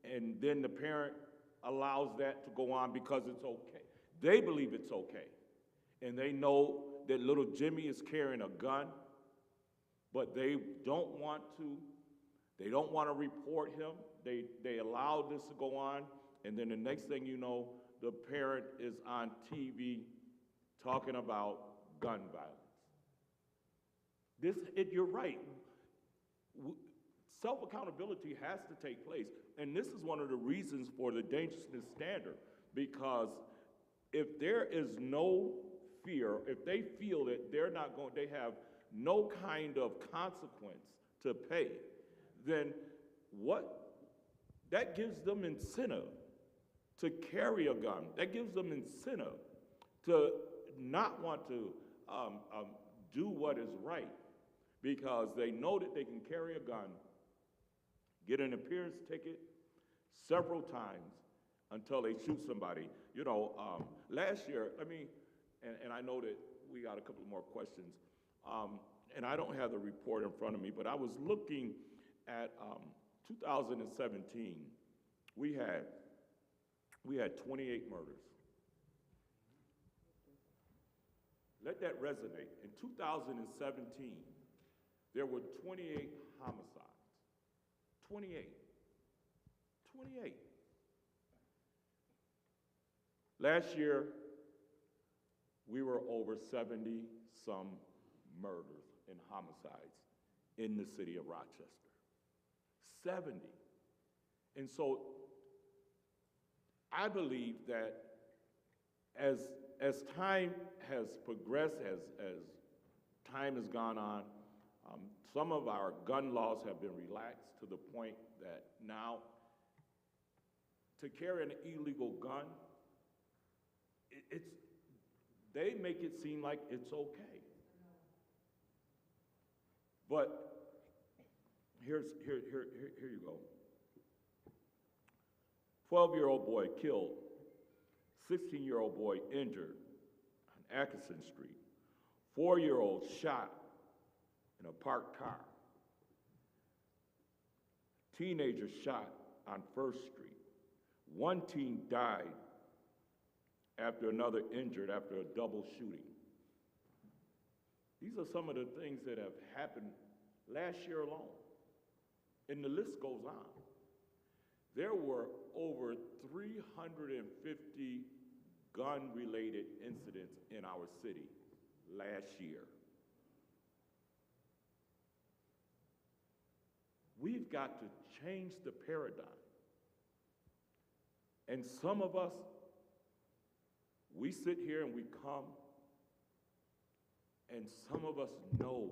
and then the parent allows that to go on because it's okay. They believe it's okay, and they know that little Jimmy is carrying a gun, but they don't want to report him. They allow this to go on, and then the next thing you know, the parent is on TV talking about gun violence. You're right. Self-accountability has to take place, and this is one of the reasons for the dangerousness standard, because if there is no fear, if they feel that they have no kind of consequence to pay, then that gives them incentive to carry a gun. That gives them incentive to not want to do what is right, because they know that they can carry a gun, get an appearance ticket several times until they shoot somebody. You know, last year, and I know that we got a couple more questions, and I don't have the report in front of me, but I was looking at 2017. We had 28 murders. Let that resonate. In 2017, there were 28 homicides. 28. Last year, we were over 70-some murders and homicides in the city of Rochester. 70. And so I believe that as time has progressed, as time has gone on, some of our gun laws have been relaxed to the point that now to carry an illegal gun, they make it seem like it's okay. But here you go. 12-year-old boy killed, 16-year-old boy injured on Atkinson Street, 4-year-old shot in a parked car, teenager shot on First Street, one teen died after another injured after a double shooting. These are some of the things that have happened last year alone, and the list goes on. There were over 350 gun-related incidents in our city last year. We've got to change the paradigm. And some of us, we sit here and we come, and some of us know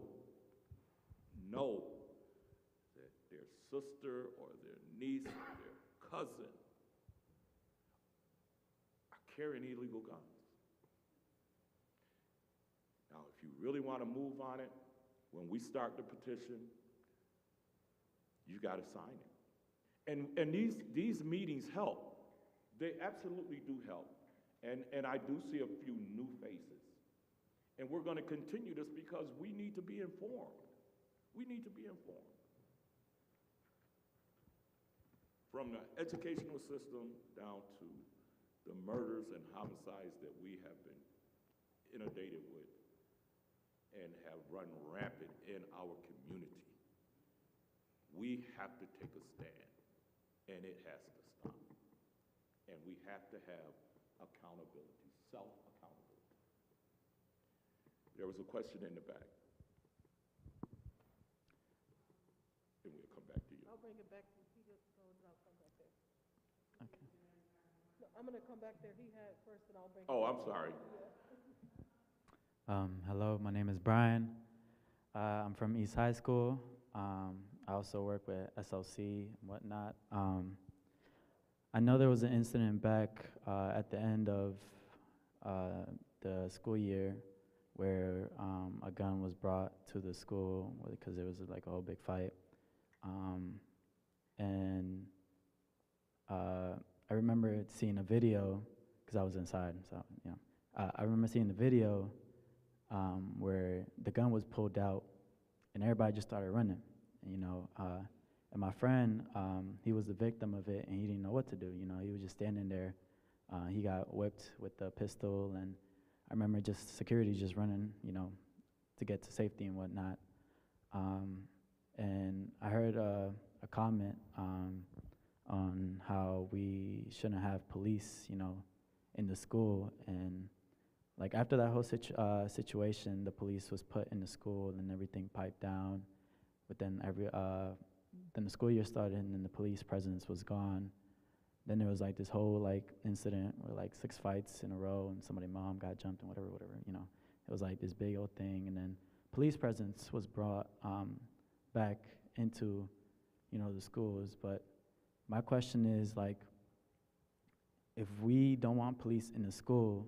that their sister or their niece or their cousin are carrying illegal guns. Now, if you really want to move on it, when we start the petition, you got to sign it. And these meetings help. They absolutely do help. And I do see a few new faces. And we're going to continue this because we need to be informed. We need to be informed. From the educational system down to the murders and homicides that we have been inundated with and have run rampant in our community. We have to take a stand, and it has to stop. And we have to have accountability, self-accountability. There was a question in the back. And we'll come back to you. I'll bring it back. He just goes, and I'll come back there. Okay. No, I'm going to come back there. He had first, and I'll bring Oh, I'm sorry. Hello, my name is Brian. I'm from East High School. I also work with SLC and whatnot. I know there was an incident back at the end of the school year where a gun was brought to the school because there was like a whole big fight. Um, and I remember seeing a video, because I was inside, so, you know. I remember seeing the video where the gun was pulled out, and everybody just started running, you know. And my friend, he was the victim of it, and he didn't know what to do, you know. He was just standing there. He got whipped with the pistol, and I remember just security just running, you know, to get to safety and whatnot. And I heard a comment on how we shouldn't have police, you know, in the school. And like after that whole situation, the police was put in the school and everything piped down. But then then the school year started and then the police presence was gone. Then there was like this whole like incident where like 6 fights in a row and somebody's mom got jumped and whatever, you know. It was like this big old thing. And then police presence was brought back into, you know, the schools. But my question is, like, if we don't want police in the school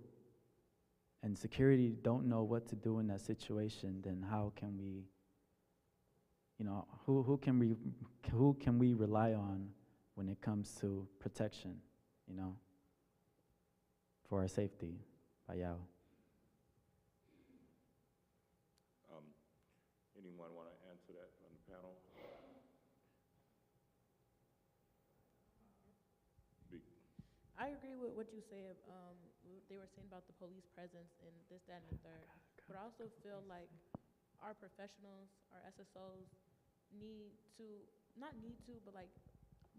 and security don't know what to do in that situation, then how can we, you know, who can we rely on when it comes to protection, you know, for our safety? Bayao. Anyone want to answer that on the panel? I agree with what you say. They were saying about the police presence and this, that, and the third. But I also feel like our professionals, our SSOs, not need to, but like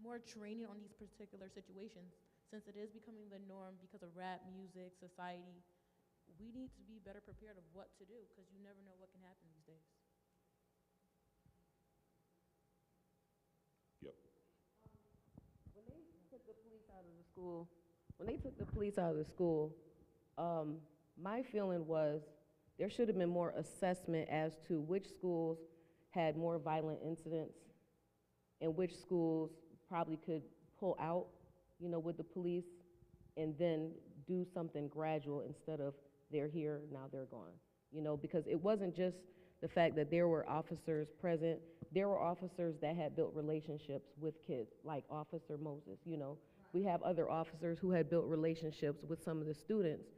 more training on these particular situations. Since it is becoming the norm because of rap music, society, we need to be better prepared of what to do because you never know what can happen these days. Yep. When they took the police out of the school, my feeling was there should have been more assessment as to which schools had more violent incidents and which schools probably could pull out, you know, with the police and then do something gradual instead of they're here, now they're gone. You know, because it wasn't just the fact that there were officers present, there were officers that had built relationships with kids, like Officer Moses, you know. We have other officers who had built relationships with some of the students,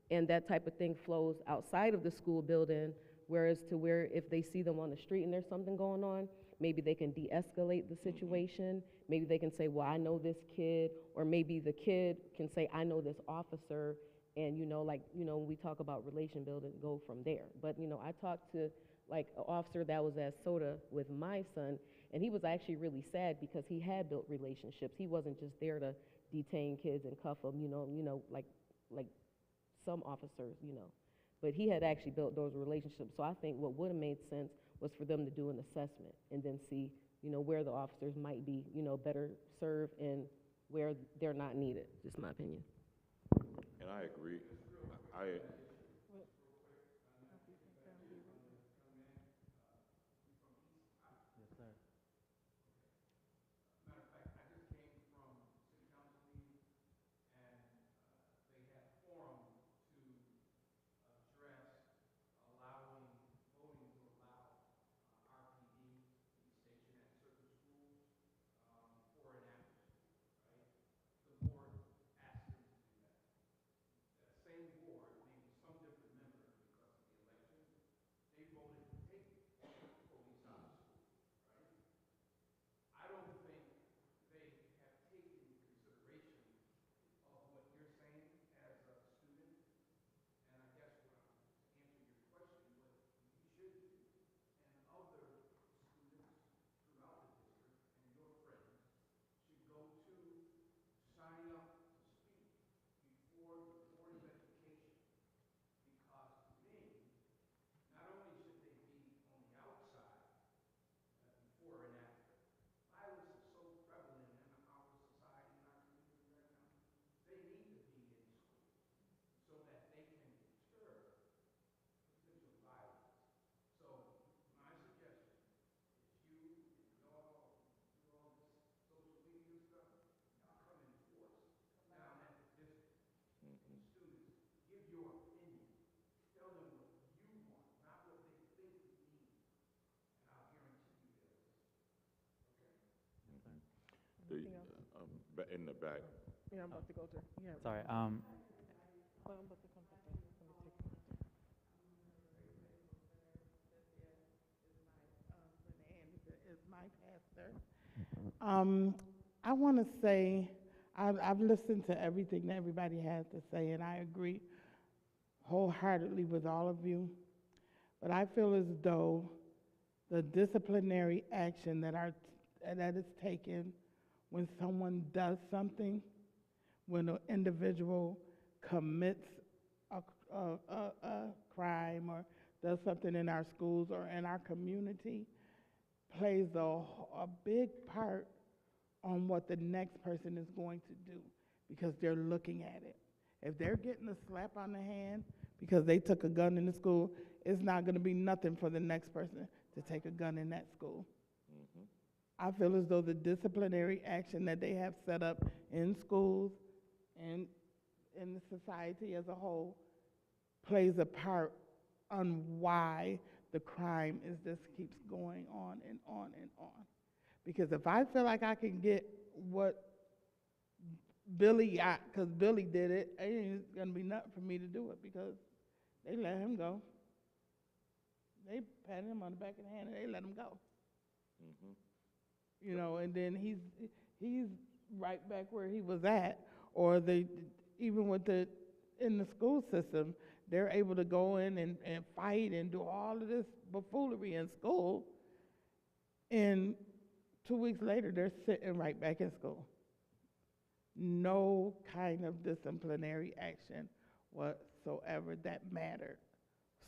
and that type of thing flows outside of the school building, whereas to where if they see them on the street and there's something going on, maybe they can de-escalate the situation, maybe they can say, well, I know this kid, or maybe the kid can say, I know this officer, and you know, like, you know, when we talk about relation building, go from there. But, you know, I talked to like an officer that was at SOTA with my son, and he was actually really sad because he had built relationships. He wasn't just there to detain kids and cuff them, you know, like some officers, you know. But he had actually built those relationships. So I think what would have made sense was for them to do an assessment and then see, you know, where the officers might be, you know, better served and where they're not needed, just my opinion. And I agree. in the back. Yeah, I'm about to go to. Yeah. Sorry. Oh, I'm about to come back. Let me take is my pastor. I want to say I've listened to everything that everybody has to say, and I agree wholeheartedly with all of you. But I feel as though the disciplinary action that is taken when someone does something, when an individual commits a crime or does something in our schools or in our community, plays a big part on what the next person is going to do because they're looking at it. If they're getting a slap on the hand because they took a gun in the school, it's not going to be nothing for the next person to take a gun in that school. I feel as though the disciplinary action that they have set up in schools and in the society as a whole plays a part on why the crime just keeps going on and on and on. Because if I feel like I can get what Billy got, because Billy did it, it ain't going to be nothing for me to do it because they let him go. They patted him on the back of the hand and they let him go. You know, and then he's right back where he was at, or even in the school system, they're able to go in and fight and do all of this buffoonery in school, and 2 weeks later they're sitting right back in school. No kind of disciplinary action whatsoever that mattered.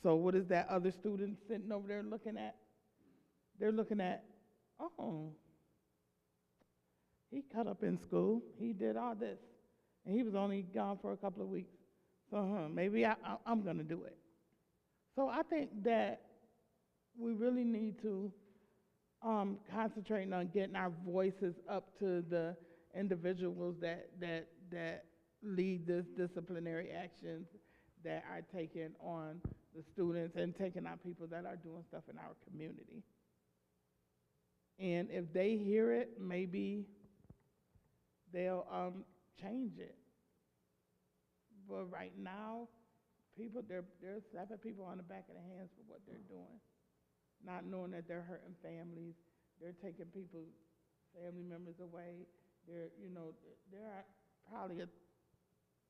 So what is that other student sitting over there looking at? They're looking at, oh, he cut up in school, he did all this, and he was only gone for a couple of weeks. So maybe I'm going to do it. So I think that we really need to concentrate on getting our voices up to the individuals that lead this disciplinary actions that are taken on the students and taking on people that are doing stuff in our community. And if they hear it, maybe they'll change it. But right now, they're slapping people on the back of the hands for what they're doing, not knowing that they're hurting families. They're taking people's family members away. There are probably,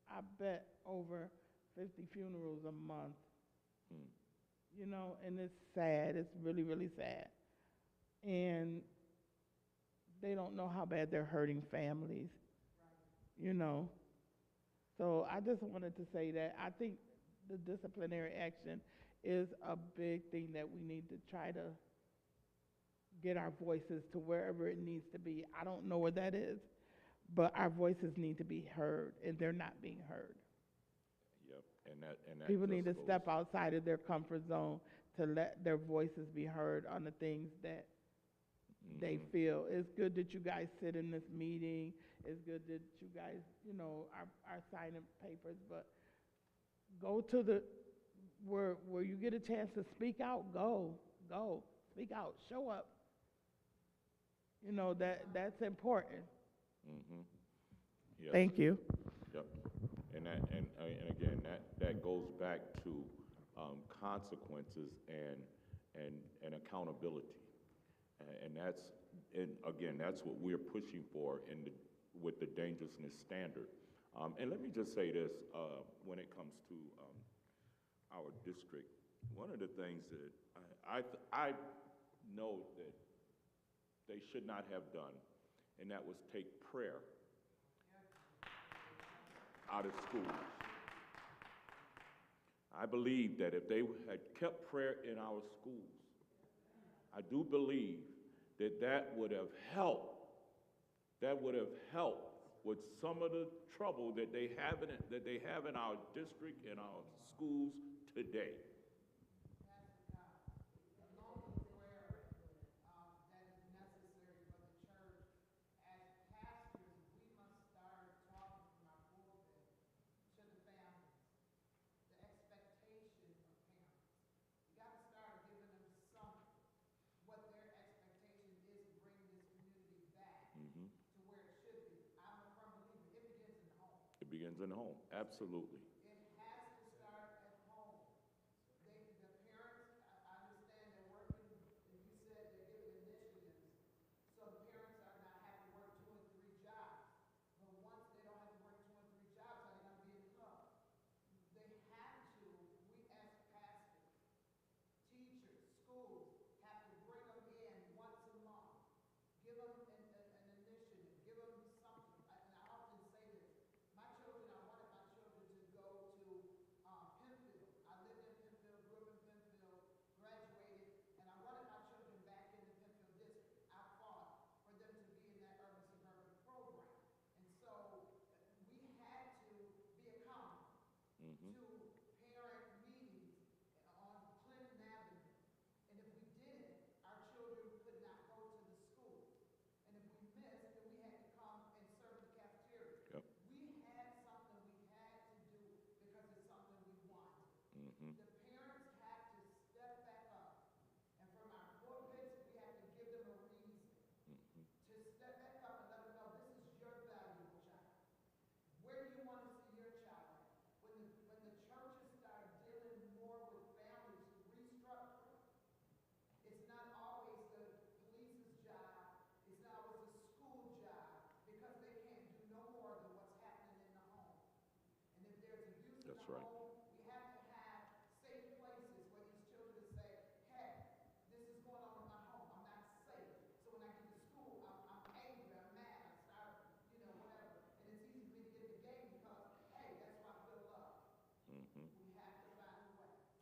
I bet, over 50 funerals a month. You know, and it's sad. It's really, really sad. And they don't know how bad they're hurting families, you know. So I just wanted to say that I think the disciplinary action is a big thing that we need to try to get our voices to wherever it needs to be. I don't know where that is, but our voices need to be heard, and they're not being heard. Yep, and that people need to goes. step outside of their comfort zone to let their voices be heard on the things that they feel. It's good that you guys sit in this meeting. It's good that you guys, are signing papers, but go to where you get a chance to speak out, go, speak out, show up. You know, that's important. Yes. Thank you. Yep. And again, that goes back to consequences and accountability. And that's what we're pushing for with the dangerousness standard. And let me just say this, when it comes to our district, one of the things that I know that they should not have done, and that was take prayer out of schools. I believe that if they had kept prayer in our schools, I do believe that would have helped. That would have helped with some of the trouble that they have in our district, in our schools today. begins in the home. Absolutely. That's right.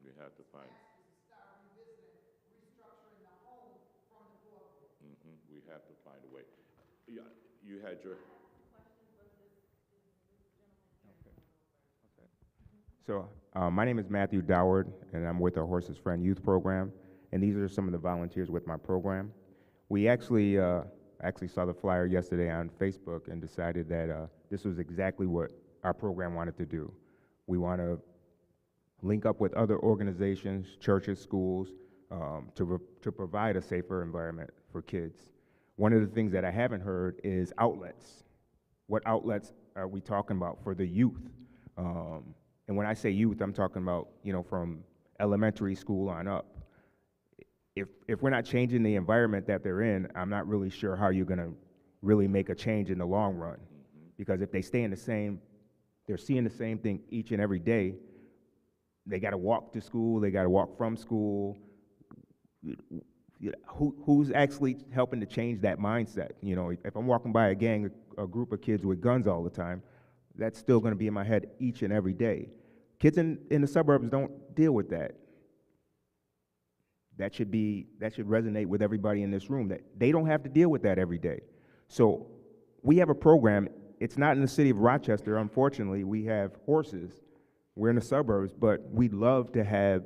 We have to find. We have to find a way. Yeah, you had your. So my name is Matthew Doward, and I'm with our Horses Friend Youth Program, and these are some of the volunteers with my program. We actually saw the flyer yesterday on Facebook and decided that this was exactly what our program wanted to do. We want to link up with other organizations, churches, schools, to provide a safer environment for kids. One of the things that I haven't heard is outlets. What outlets are we talking about for the youth? And when I say youth, I'm talking about, from elementary school on up. If we're not changing the environment that they're in, I'm not really sure how you're gonna really make a change in the long run. Because if they stay in they're seeing the same thing each and every day, they gotta walk to school, they gotta walk from school. Who's actually helping to change that mindset? If I'm walking by a group of kids with guns all the time, that's still going to be in my head each and every day. Kids in the suburbs don't deal with that. That should resonate with everybody in this room, that they don't have to deal with that every day. So we have a program. It's not in the city of Rochester, unfortunately. We have horses. We're in the suburbs, but we'd love to have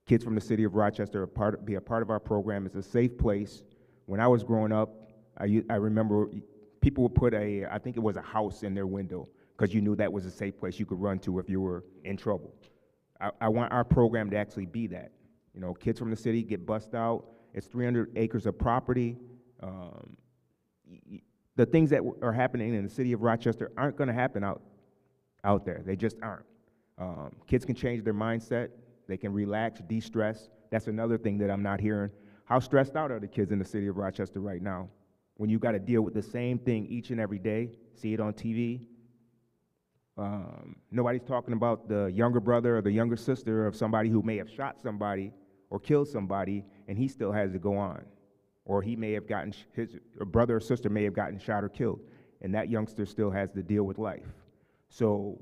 kids from the city of Rochester be a part of our program. It's a safe place. When I was growing up, I remember people would put I think it was a house in their window because you knew that was a safe place you could run to if you were in trouble. I want our program to actually be that. Kids from the city get bussed out. It's 300 acres of property. The things that are happening in the city of Rochester aren't going to happen out there. They just aren't. Kids can change their mindset. They can relax, de-stress. That's another thing that I'm not hearing. How stressed out are the kids in the city of Rochester right now? When you got to deal with the same thing each and every day, see it on TV. Nobody's talking about the younger brother or the younger sister of somebody who may have shot somebody or killed somebody, and he still has to go on. Or he may have gotten, his brother or sister may have gotten shot or killed, and that youngster still has to deal with life. So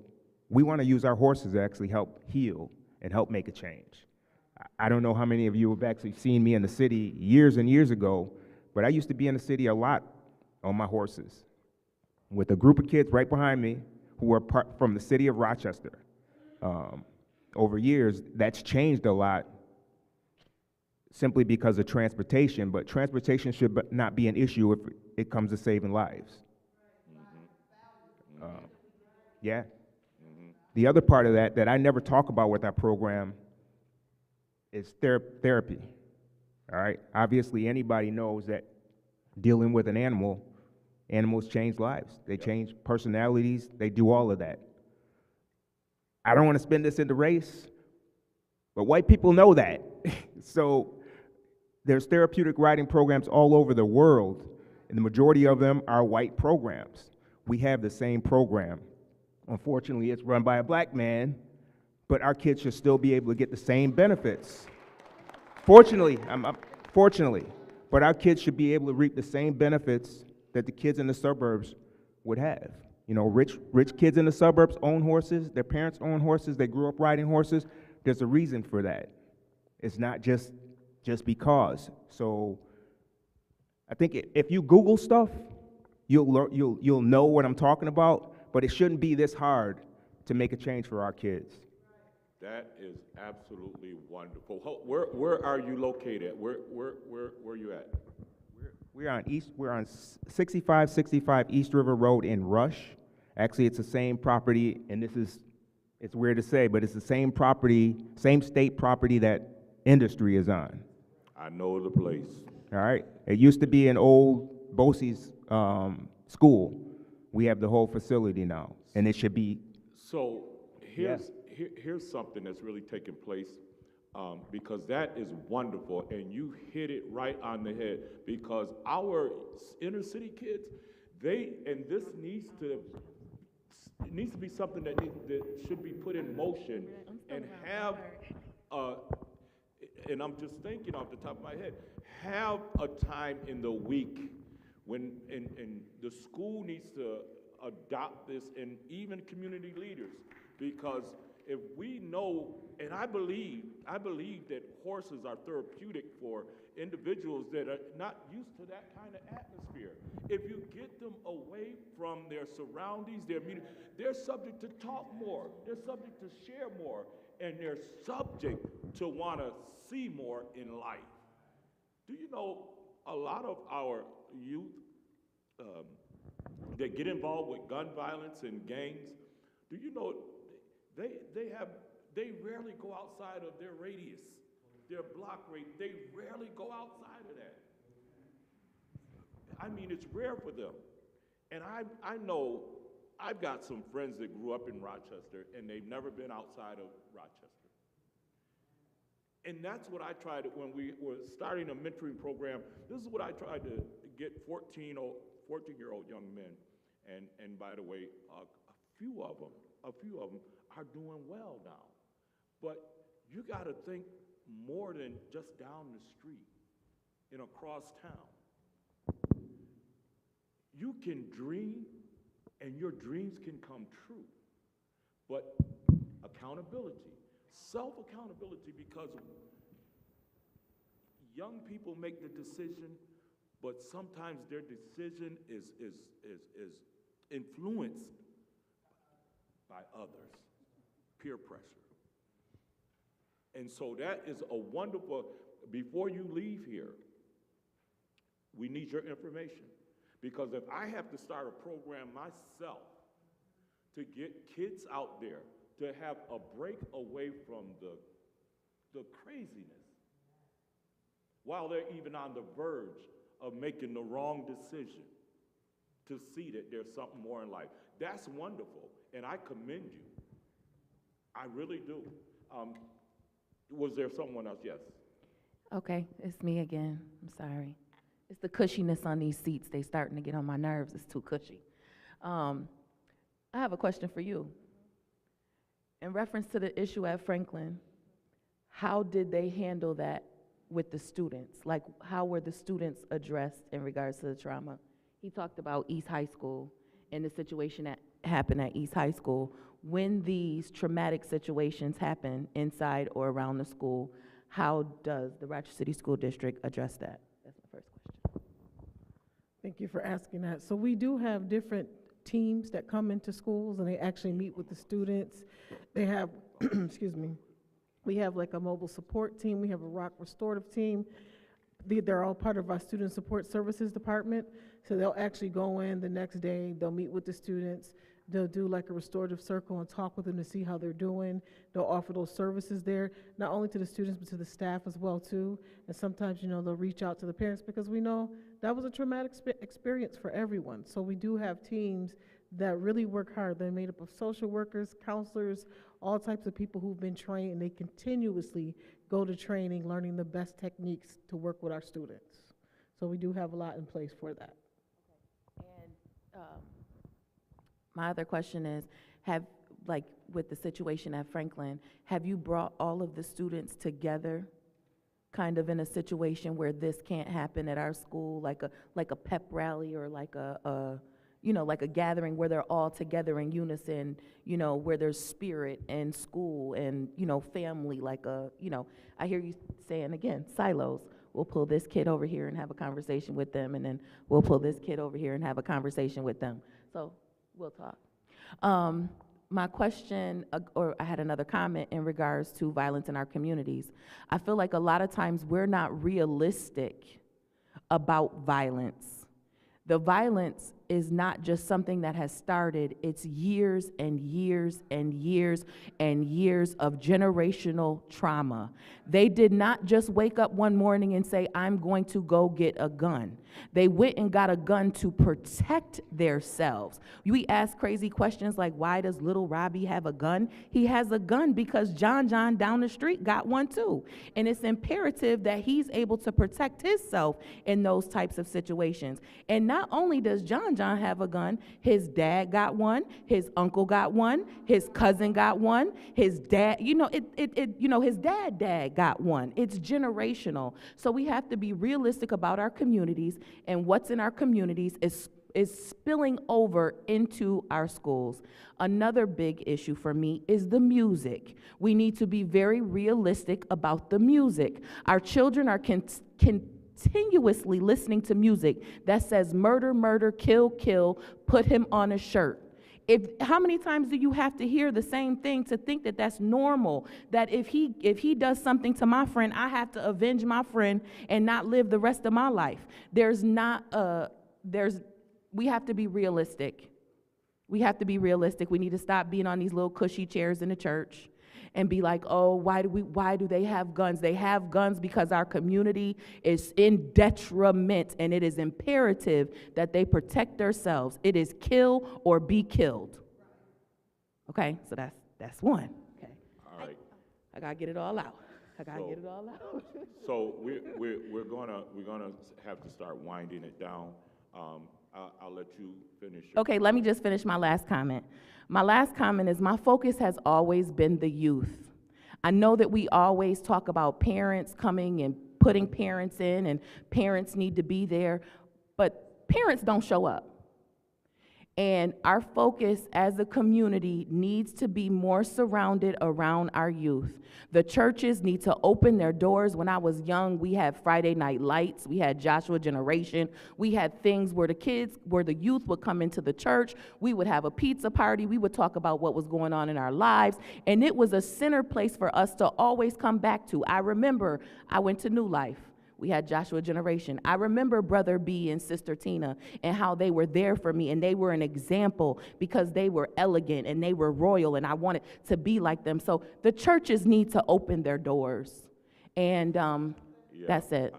we want to use our horses to actually help heal and help make a change. I don't know how many of you have actually seen me in the city years and years ago, but I used to be in the city a lot on my horses with a group of kids right behind me who were from the city of Rochester. Over years, that's changed a lot simply because of transportation, but transportation should not be an issue if it comes to saving lives. Yeah. The other part of that I never talk about with our program is therapy. All right? Obviously, anybody knows that dealing with an animals change lives. They change personalities. They do all of that. I don't want to spin this into race, but white people know that. So there's therapeutic riding programs all over the world, and the majority of them are white programs. We have the same program. Unfortunately, it's run by a black man, but our kids should still be able to get the same benefits. Fortunately, but our kids should be able to reap the same benefits that the kids in the suburbs would have. You know, rich kids in the suburbs own horses, their parents own horses, they grew up riding horses. There's a reason for that. It's not just because. So I think if you Google stuff, you'll know what I'm talking about, but it shouldn't be this hard to make a change for our kids. That is absolutely wonderful. Where are you located? Where are you at? We're on 6565 East River Road in Rush. Actually, it's the same property, and it's weird to say, but it's the same property, same state property that industry is on. I know the place. All right. It used to be an old BOCES school. We have the whole facility now, and it should be. So here's something that's really taking place, because that is wonderful, and you hit it right on the head, because our inner city kids, this needs to be something that should be put in motion and have, and I'm just thinking off the top of my head, have a time in the week when, and the school needs to adopt this, and even community leaders, because if we know, and I believe that horses are therapeutic for individuals that are not used to that kind of atmosphere. If you get them away from their surroundings, they're subject to talk more, they're subject to share more, and they're subject to want to see more in life. Do you know a lot of our youth that get involved with gun violence and gangs, do you know they rarely go outside of their radius, their block radius. They rarely go outside of that. I mean, it's rare for them. And I know I've got some friends that grew up in Rochester, and they've never been outside of Rochester. And that's what I tried when we were starting a mentoring program. This is what I tried to get 14-year-old young men. And by the way, a few of them are doing well now. But you got to think more than just down the street and across town. You can dream, and your dreams can come true. But accountability, self-accountability, because young people make the decision, but sometimes their decision is influenced by others, peer pressure. And so that is a wonderful, before you leave here, we need your information. Because if I have to start a program myself to get kids out there to have a break away from the craziness, while they're even on the verge of making the wrong decision, to see that there's something more in life. That's wonderful, and I commend you. I really do. Was there someone else? Yes. Okay, it's me again. I'm sorry. It's the cushiness on these seats. They starting to get on my nerves. It's too cushy. I have a question for you. In reference to the issue at Franklin, how did they handle that with the students? Like, how were the students addressed in regards to the trauma? He talked about East High School and the situation that happened at East High School. When these traumatic situations happen inside or around the school, how does the Rochester City School District address that? That's my first question. Thank you for asking that. So we do have different teams that come into schools, and they actually meet with the students. They have, excuse me, we have like a mobile support team. We have a rock restorative team. They're all part of our student support services department. So they'll actually go in the next day, they'll meet with the students, they'll do like a restorative circle and talk with them to see how they're doing. They'll offer those services there, not only to the students, but to the staff as well too. And sometimes, they'll reach out to the parents, because we know that was a traumatic experience for everyone. So we do have teams that really work hard. They're made up of social workers, counselors, all types of people who've been trained, and they continuously go to training, learning the best techniques to work with our students. So we do have a lot in place for that. And my other question is, like with the situation at Franklin, have you brought all of the students together kind of in a situation where this can't happen at our school, like a pep rally or like like a gathering where they're all together in unison, where there's spirit and school and, family, I hear you saying again, silos. We'll pull this kid over here and have a conversation with them, and then we'll pull this kid over here and have a conversation with them. So we'll talk. My question, or I had another comment in regards to violence in our communities. I feel like a lot of times we're not realistic about violence. The violence is not just something that has started, it's years and years and years and years of generational trauma. They did not just wake up one morning and say, I'm going to go get a gun. They went and got a gun to protect themselves. We ask crazy questions like, why does little Robbie have a gun? He has a gun because John down the street got one too. And it's imperative that he's able to protect himself in those types of situations. And not only does John have a gun, his dad got one, his uncle got one, his cousin got one, his dad, his dad got one. It's generational. So we have to be realistic about our communities, and what's in our communities is spilling over into our schools. Another big issue for me is the music. We need to be very realistic about the music. Our children are continuously listening to music that says murder, murder, kill, kill, put him on a shirt. How many times do you have to hear the same thing to think that that's normal? That if he does something to my friend, I have to avenge my friend and not live the rest of my life. We have to be realistic. We have to be realistic. We need to stop being on these little cushy chairs in the church and be like, oh, why do they have guns? They have guns because our community is in detriment, and it is imperative that they protect themselves. It is kill or be killed. Okay, so that's one. Okay. All right. I gotta get it all out. So we're gonna have to start winding it down. I'll let you finish. Okay, let me just finish my last comment. My last comment is my focus has always been the youth. I know that we always talk about parents coming and putting parents in, and parents need to be there, but parents don't show up. And our focus as a community needs to be more surrounded around our youth. The churches need to open their doors. When I was young, we had Friday Night Lights, we had Joshua Generation, we had things where the youth would come into the church, we would have a pizza party, we would talk about what was going on in our lives, and it was a center place for us to always come back to. I remember I went to New Life. We had Joshua Generation. I remember Brother B and Sister Tina and how they were there for me, and they were an example because they were elegant and they were royal, and I wanted to be like them. So the churches need to open their doors, and that's it.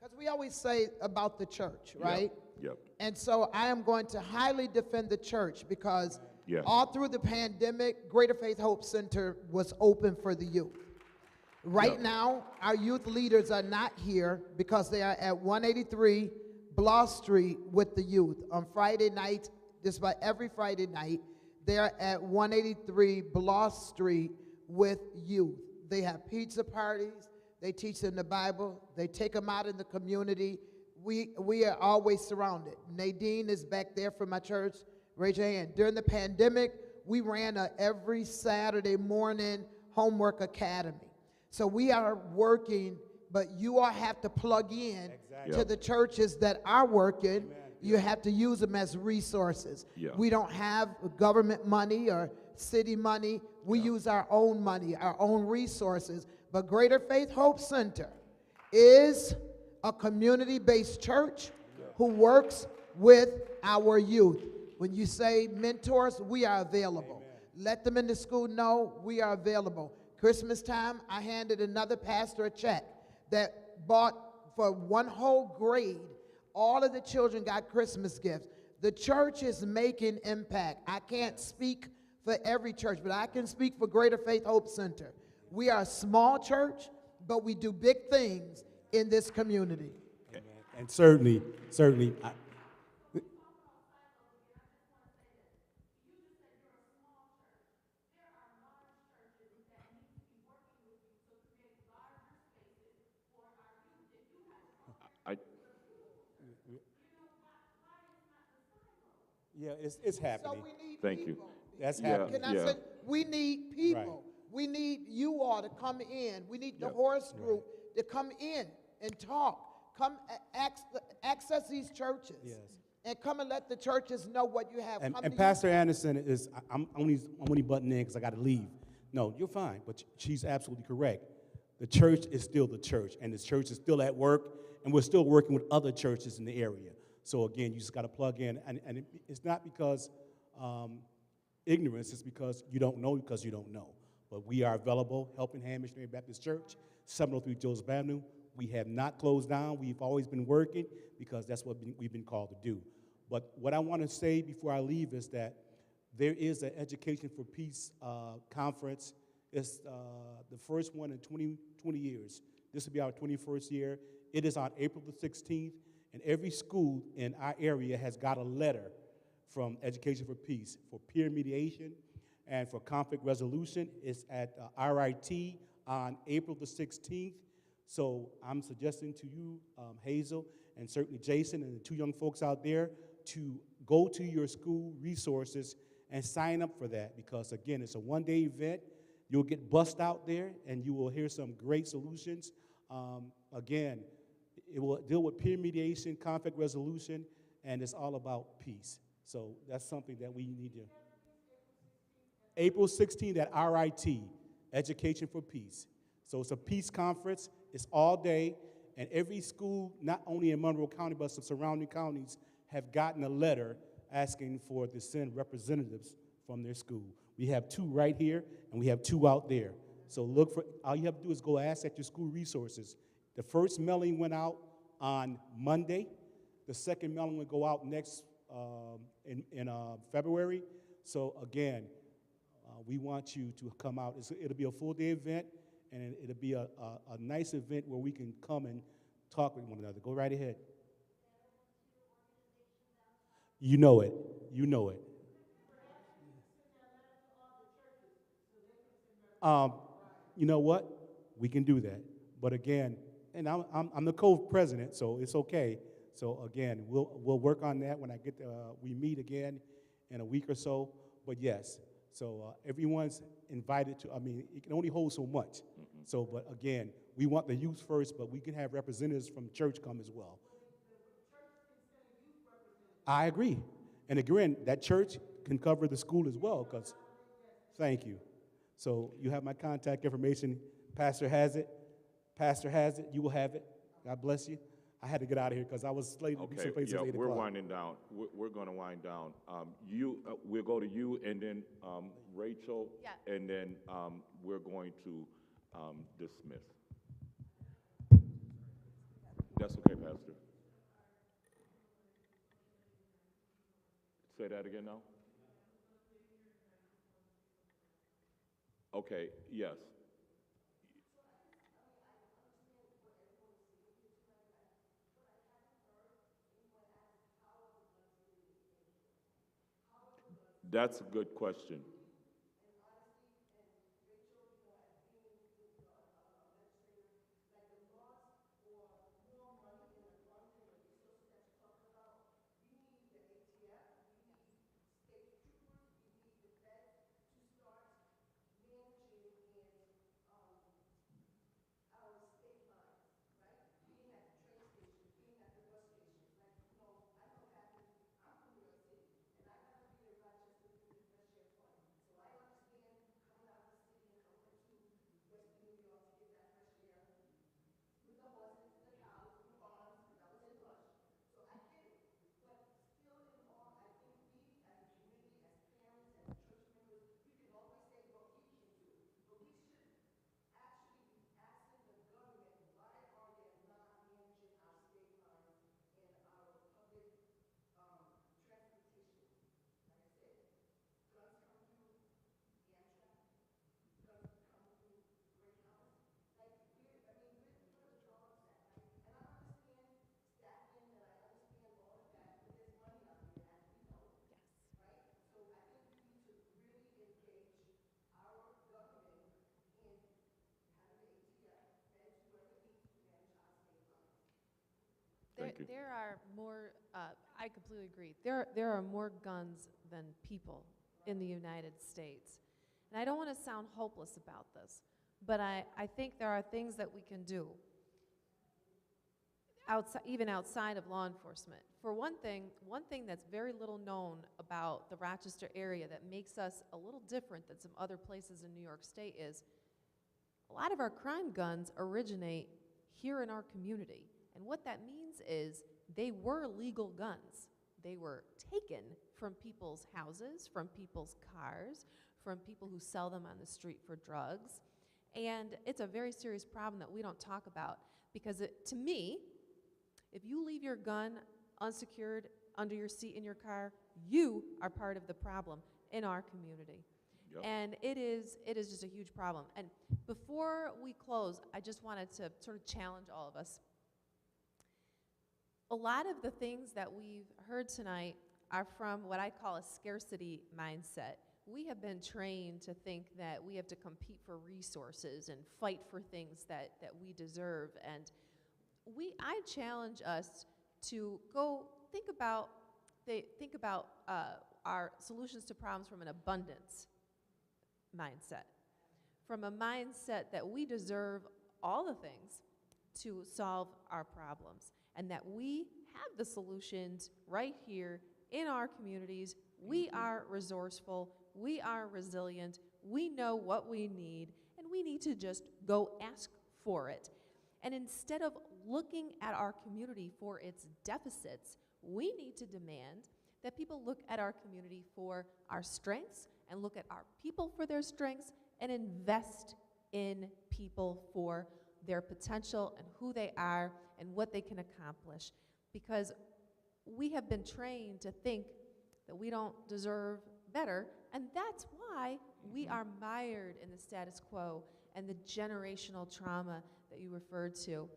Because we always say about the church, right? Yep. And so I am going to highly defend the church because all through the pandemic, Greater Faith Hope Center was open for the youth. Right now, our youth leaders are not here because they are at 183 Bloss Street with the youth. On Friday night, just about every Friday night, they are at 183 Bloss Street with youth. They have pizza parties. They teach them the Bible. They take them out in the community. We are always surrounded. Nadine is back there from my church. Raise your hand. During the pandemic, we ran a every Saturday morning homework academy. So we are working, but you all have to plug in to the churches that are working. You have to use them as resources. We don't have government money or city money. We use our own money, our own resources. But Greater Faith Hope Center is a community-based church who works with our youth. When you say mentors, we are available. Let them in the school know we are available. Christmas time, I handed another pastor a check that bought for one whole grade. All of the children got Christmas gifts. The church is making impact. I can't speak for every church, but I can speak for Greater Faith Hope Center. We are a small church, but we do big things in this community. Amen. And certainly, I, yeah, it's happening. So we need Thank you. people. That's Yeah, happening. Can I yeah. say, we need people. We need you all to come in. We need the horse group to come in and talk. Come access these churches. Yes. And come and let the churches know what you have. And, Come and to Pastor Anderson is, I'm only butting in because I got to leave. No, you're fine, but she's absolutely correct. The church is still the church, and the church is still at work, and we're still working with other churches in the area. So again, you just got to plug in, and it's not because ignorance, it's because you don't know because you don't know. But we are available, Helping Hand Missionary Baptist Church, 703 Joseph Avenue. We have not closed down. We've always been working because that's what we've been called to do. But what I want to say before I leave is that there is an Education for Peace conference. It's the first one in 20 years. This will be our 21st year. It is on April the 16th, and every school in our area has got a letter from Education for Peace for peer mediation and for conflict resolution. It's at RIT on April the 16th. So I'm suggesting to you, Hazel, and certainly Jason and the two young folks out there, to go to your school resources and sign up for that, because again, it's a one-day event. You'll get bussed out there and you will hear some great solutions. Again, it will deal with peer mediation, conflict resolution, and it's all about peace. So that's something that we need to. April 16th at RIT, Education for Peace. So it's a peace conference. It's all day, and every school, not only in Monroe County, but some surrounding counties, have gotten a letter asking for to send representatives from their school. We have 2 right here, and we have 2 out there. So look for, all you have to do is go ask at your school resources. The first mailing went out on Monday. The second mailing will go out next in February. So again, we want you to come out. It'll be a full-day event, and it'll be a nice event where we can come and talk with one another. Go right ahead. You know it. You know it. You know what? We can do that. But again, and I'm the co-president, so it's okay. So again, we'll work on that when I get we meet again in a week or so. But yes, so everyone's invited to. I mean, it can only hold so much. So, but again, we want the youth first, but we can have representatives from church come as well. I agree. And again, that church can cover the school as well, because, thank you. So you have my contact information. Pastor has it. Pastor has it. You will have it. God bless you. I had to get out of here because I was slated to be someplace at 8 o'clock. We're winding down. We're going to wind down. We'll go to you, and then Rachel, and then we're going to dismiss. That's okay, Pastor. Say that again now. Okay, yes. That's a good question. Thank you. There are more, I completely agree. There are more guns than people in the United States. And I don't want to sound hopeless about this, but I think there are things that we can do, even outside of law enforcement. For one thing that's very little known about the Rochester area that makes us a little different than some other places in New York State is a lot of our crime guns originate here in our community. And what that means is they were legal guns. They were taken from people's houses, from people's cars, from people who sell them on the street for drugs. And it's a very serious problem that we don't talk about because to me, if you leave your gun unsecured under your seat in your car, you are part of the problem in our community. Yep. And it is just a huge problem. And before we close, I just wanted to sort of challenge all of us. A lot of the things that we've heard tonight are from what I call a scarcity mindset. We have been trained to think that we have to compete for resources and fight for things that we deserve. And I challenge us to go think about our solutions to problems from an abundance mindset, from a mindset that we deserve all the things to solve our problems, and that we have the solutions right here in our communities. We are resourceful, we are resilient, we know what we need, and we need to just go ask for it. And instead of looking at our community for its deficits, we need to demand that people look at our community for our strengths and look at our people for their strengths and invest in people for their potential and who they are and what they can accomplish. Because we have been trained to think that we don't deserve better, and that's why we are mired in the status quo and the generational trauma that you referred to.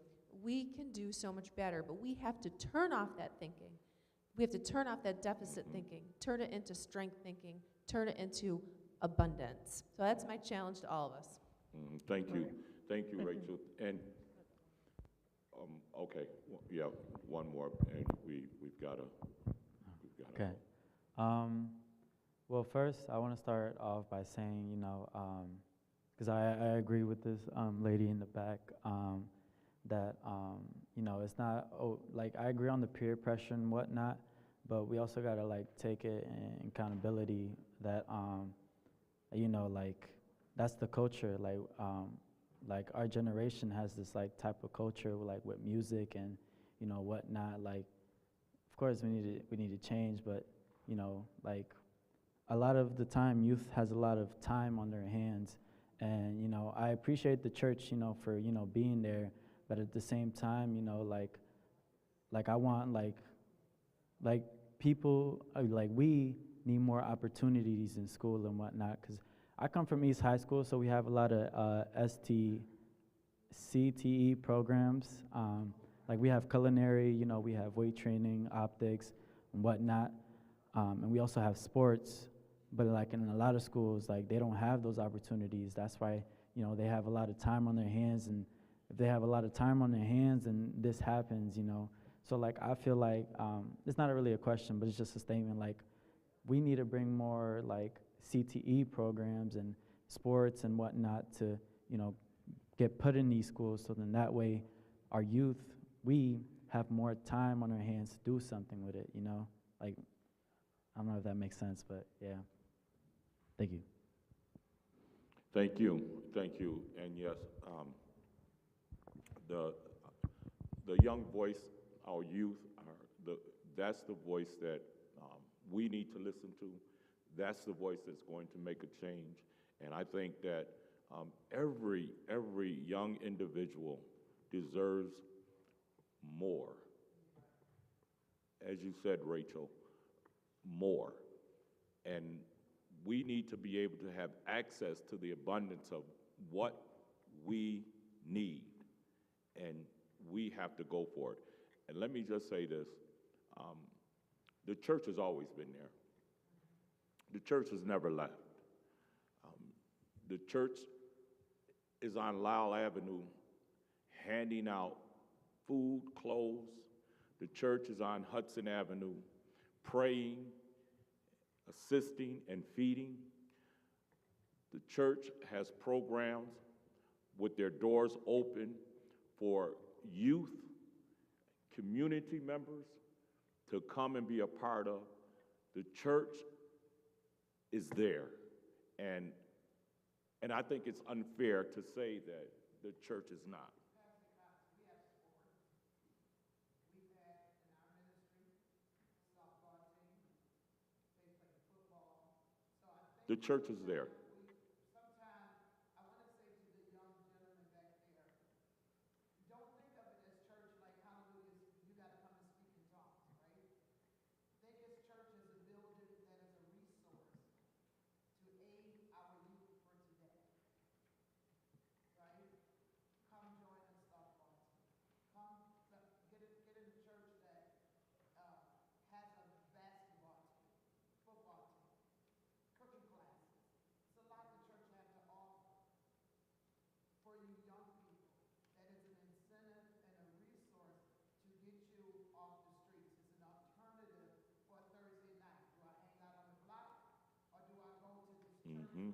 We can do so much better, but we have to turn off that thinking. We have to turn off that deficit thinking, turn it into strength thinking, turn it into abundance. So that's my challenge to all of us. Thank you. Thank you, Rachel. And, okay, yeah, one more, and we've got to. Okay. Well, first, I want to start off by saying, because I agree with this lady in the back, that, it's not, I agree on the peer pressure and whatnot, but we also got to, take it in accountability that, that's the culture. Our generation has this, type of culture, with music and, whatnot. Of course, we need to change, but, a lot of the time, youth has a lot of time on their hands. And, I appreciate the church, for, being there. But at the same time, I want, people, we need more opportunities in school and whatnot. Because I come from East High School, so we have a lot of CTE programs. We have culinary, we have weight training, optics, and whatnot. And we also have sports. But in a lot of schools, they don't have those opportunities. That's why, they have a lot of time on their hands. And if they have a lot of time on their hands and this happens, So I feel it's not really a question, but it's just a statement. We need to bring more CTE programs and sports and whatnot to, get put in these schools. So then that way our youth, we have more time on our hands to do something with it, I don't know if that makes sense, but yeah. Thank you. Thank you. Thank you. And yes, the young voice, our youth, that's the voice that we need to listen to. That's the voice that's going to make a change. And I think that every young individual deserves more. As you said, Rachel, more. And we need to be able to have access to the abundance of what we need. And we have to go for it. And let me just say this. The church has always been there. The church has never left. The church is on Lyle Avenue handing out food, clothes. The church is on Hudson Avenue, praying, assisting, and feeding. The church has programs with their doors open for youth, community members to come and be a part of. The church is there. And I think it's unfair to say that the church is not. The church is there. Mm-hmm.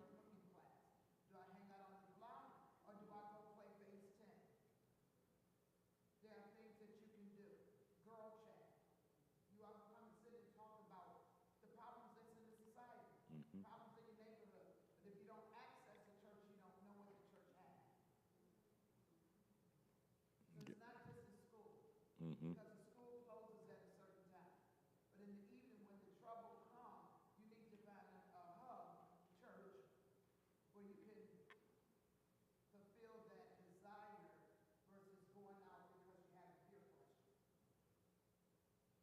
Mm-hmm.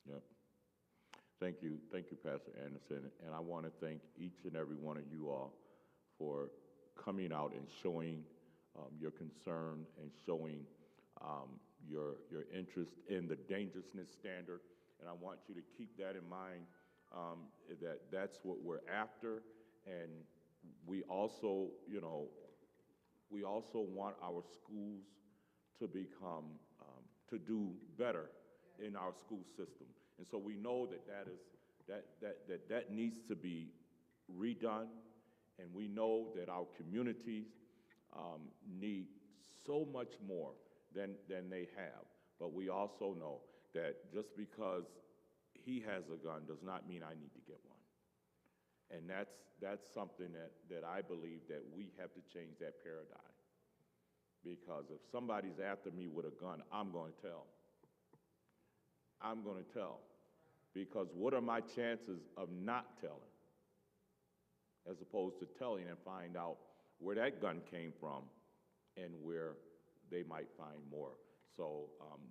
Yep. Thank you, Pastor Anderson. And I want to thank each and every one of you all for coming out and showing your concern and showing your interest in the dangerousness standard. And I want you to keep that in mind, that that's what we're after. And we also, we also want our schools to become, to do better in our school system. And so we know that needs to be redone, and we know that our communities need so much more than they have. But we also know that just because he has a gun does not mean I need to get one. And that's something that I believe that we have to change that paradigm. Because if somebody's after me with a gun, I'm going to tell. I'm going to tell. Because what are my chances of not telling, as opposed to telling and find out where that gun came from and where they might find more. So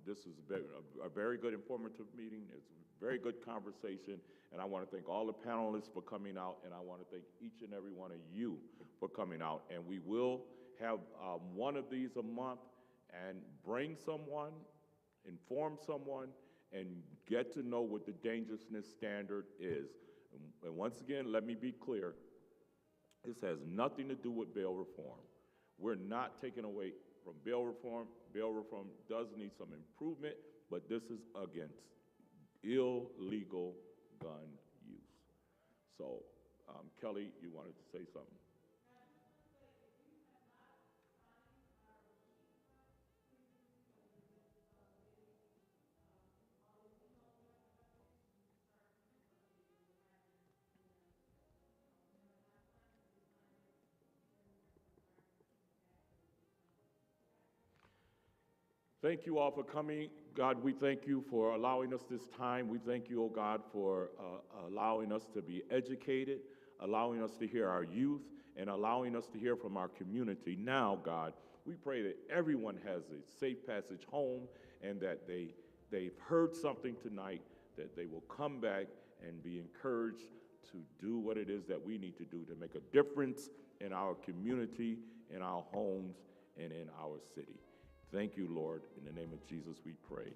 this has been a very good informative meeting. It's a very good conversation, and I want to thank all the panelists for coming out, and I want to thank each and every one of you for coming out. And we will have one of these a month, and bring someone, inform someone, and get to know what the dangerousness standard is. And once again, let me be clear, this has nothing to do with bail reform. We're not taking away from bail reform. Bail reform does need some improvement, but this is against illegal gun use. So, Kelly, you wanted to say something? Thank you all for coming. God, we thank you for allowing us this time. We thank you, oh God, for allowing us to be educated, allowing us to hear our youth, and allowing us to hear from our community. Now, God, we pray that everyone has a safe passage home, and that they've heard something tonight, that they will come back and be encouraged to do what it is that we need to do to make a difference in our community, in our homes, and in our city. Thank you, Lord. In the name of Jesus, we pray.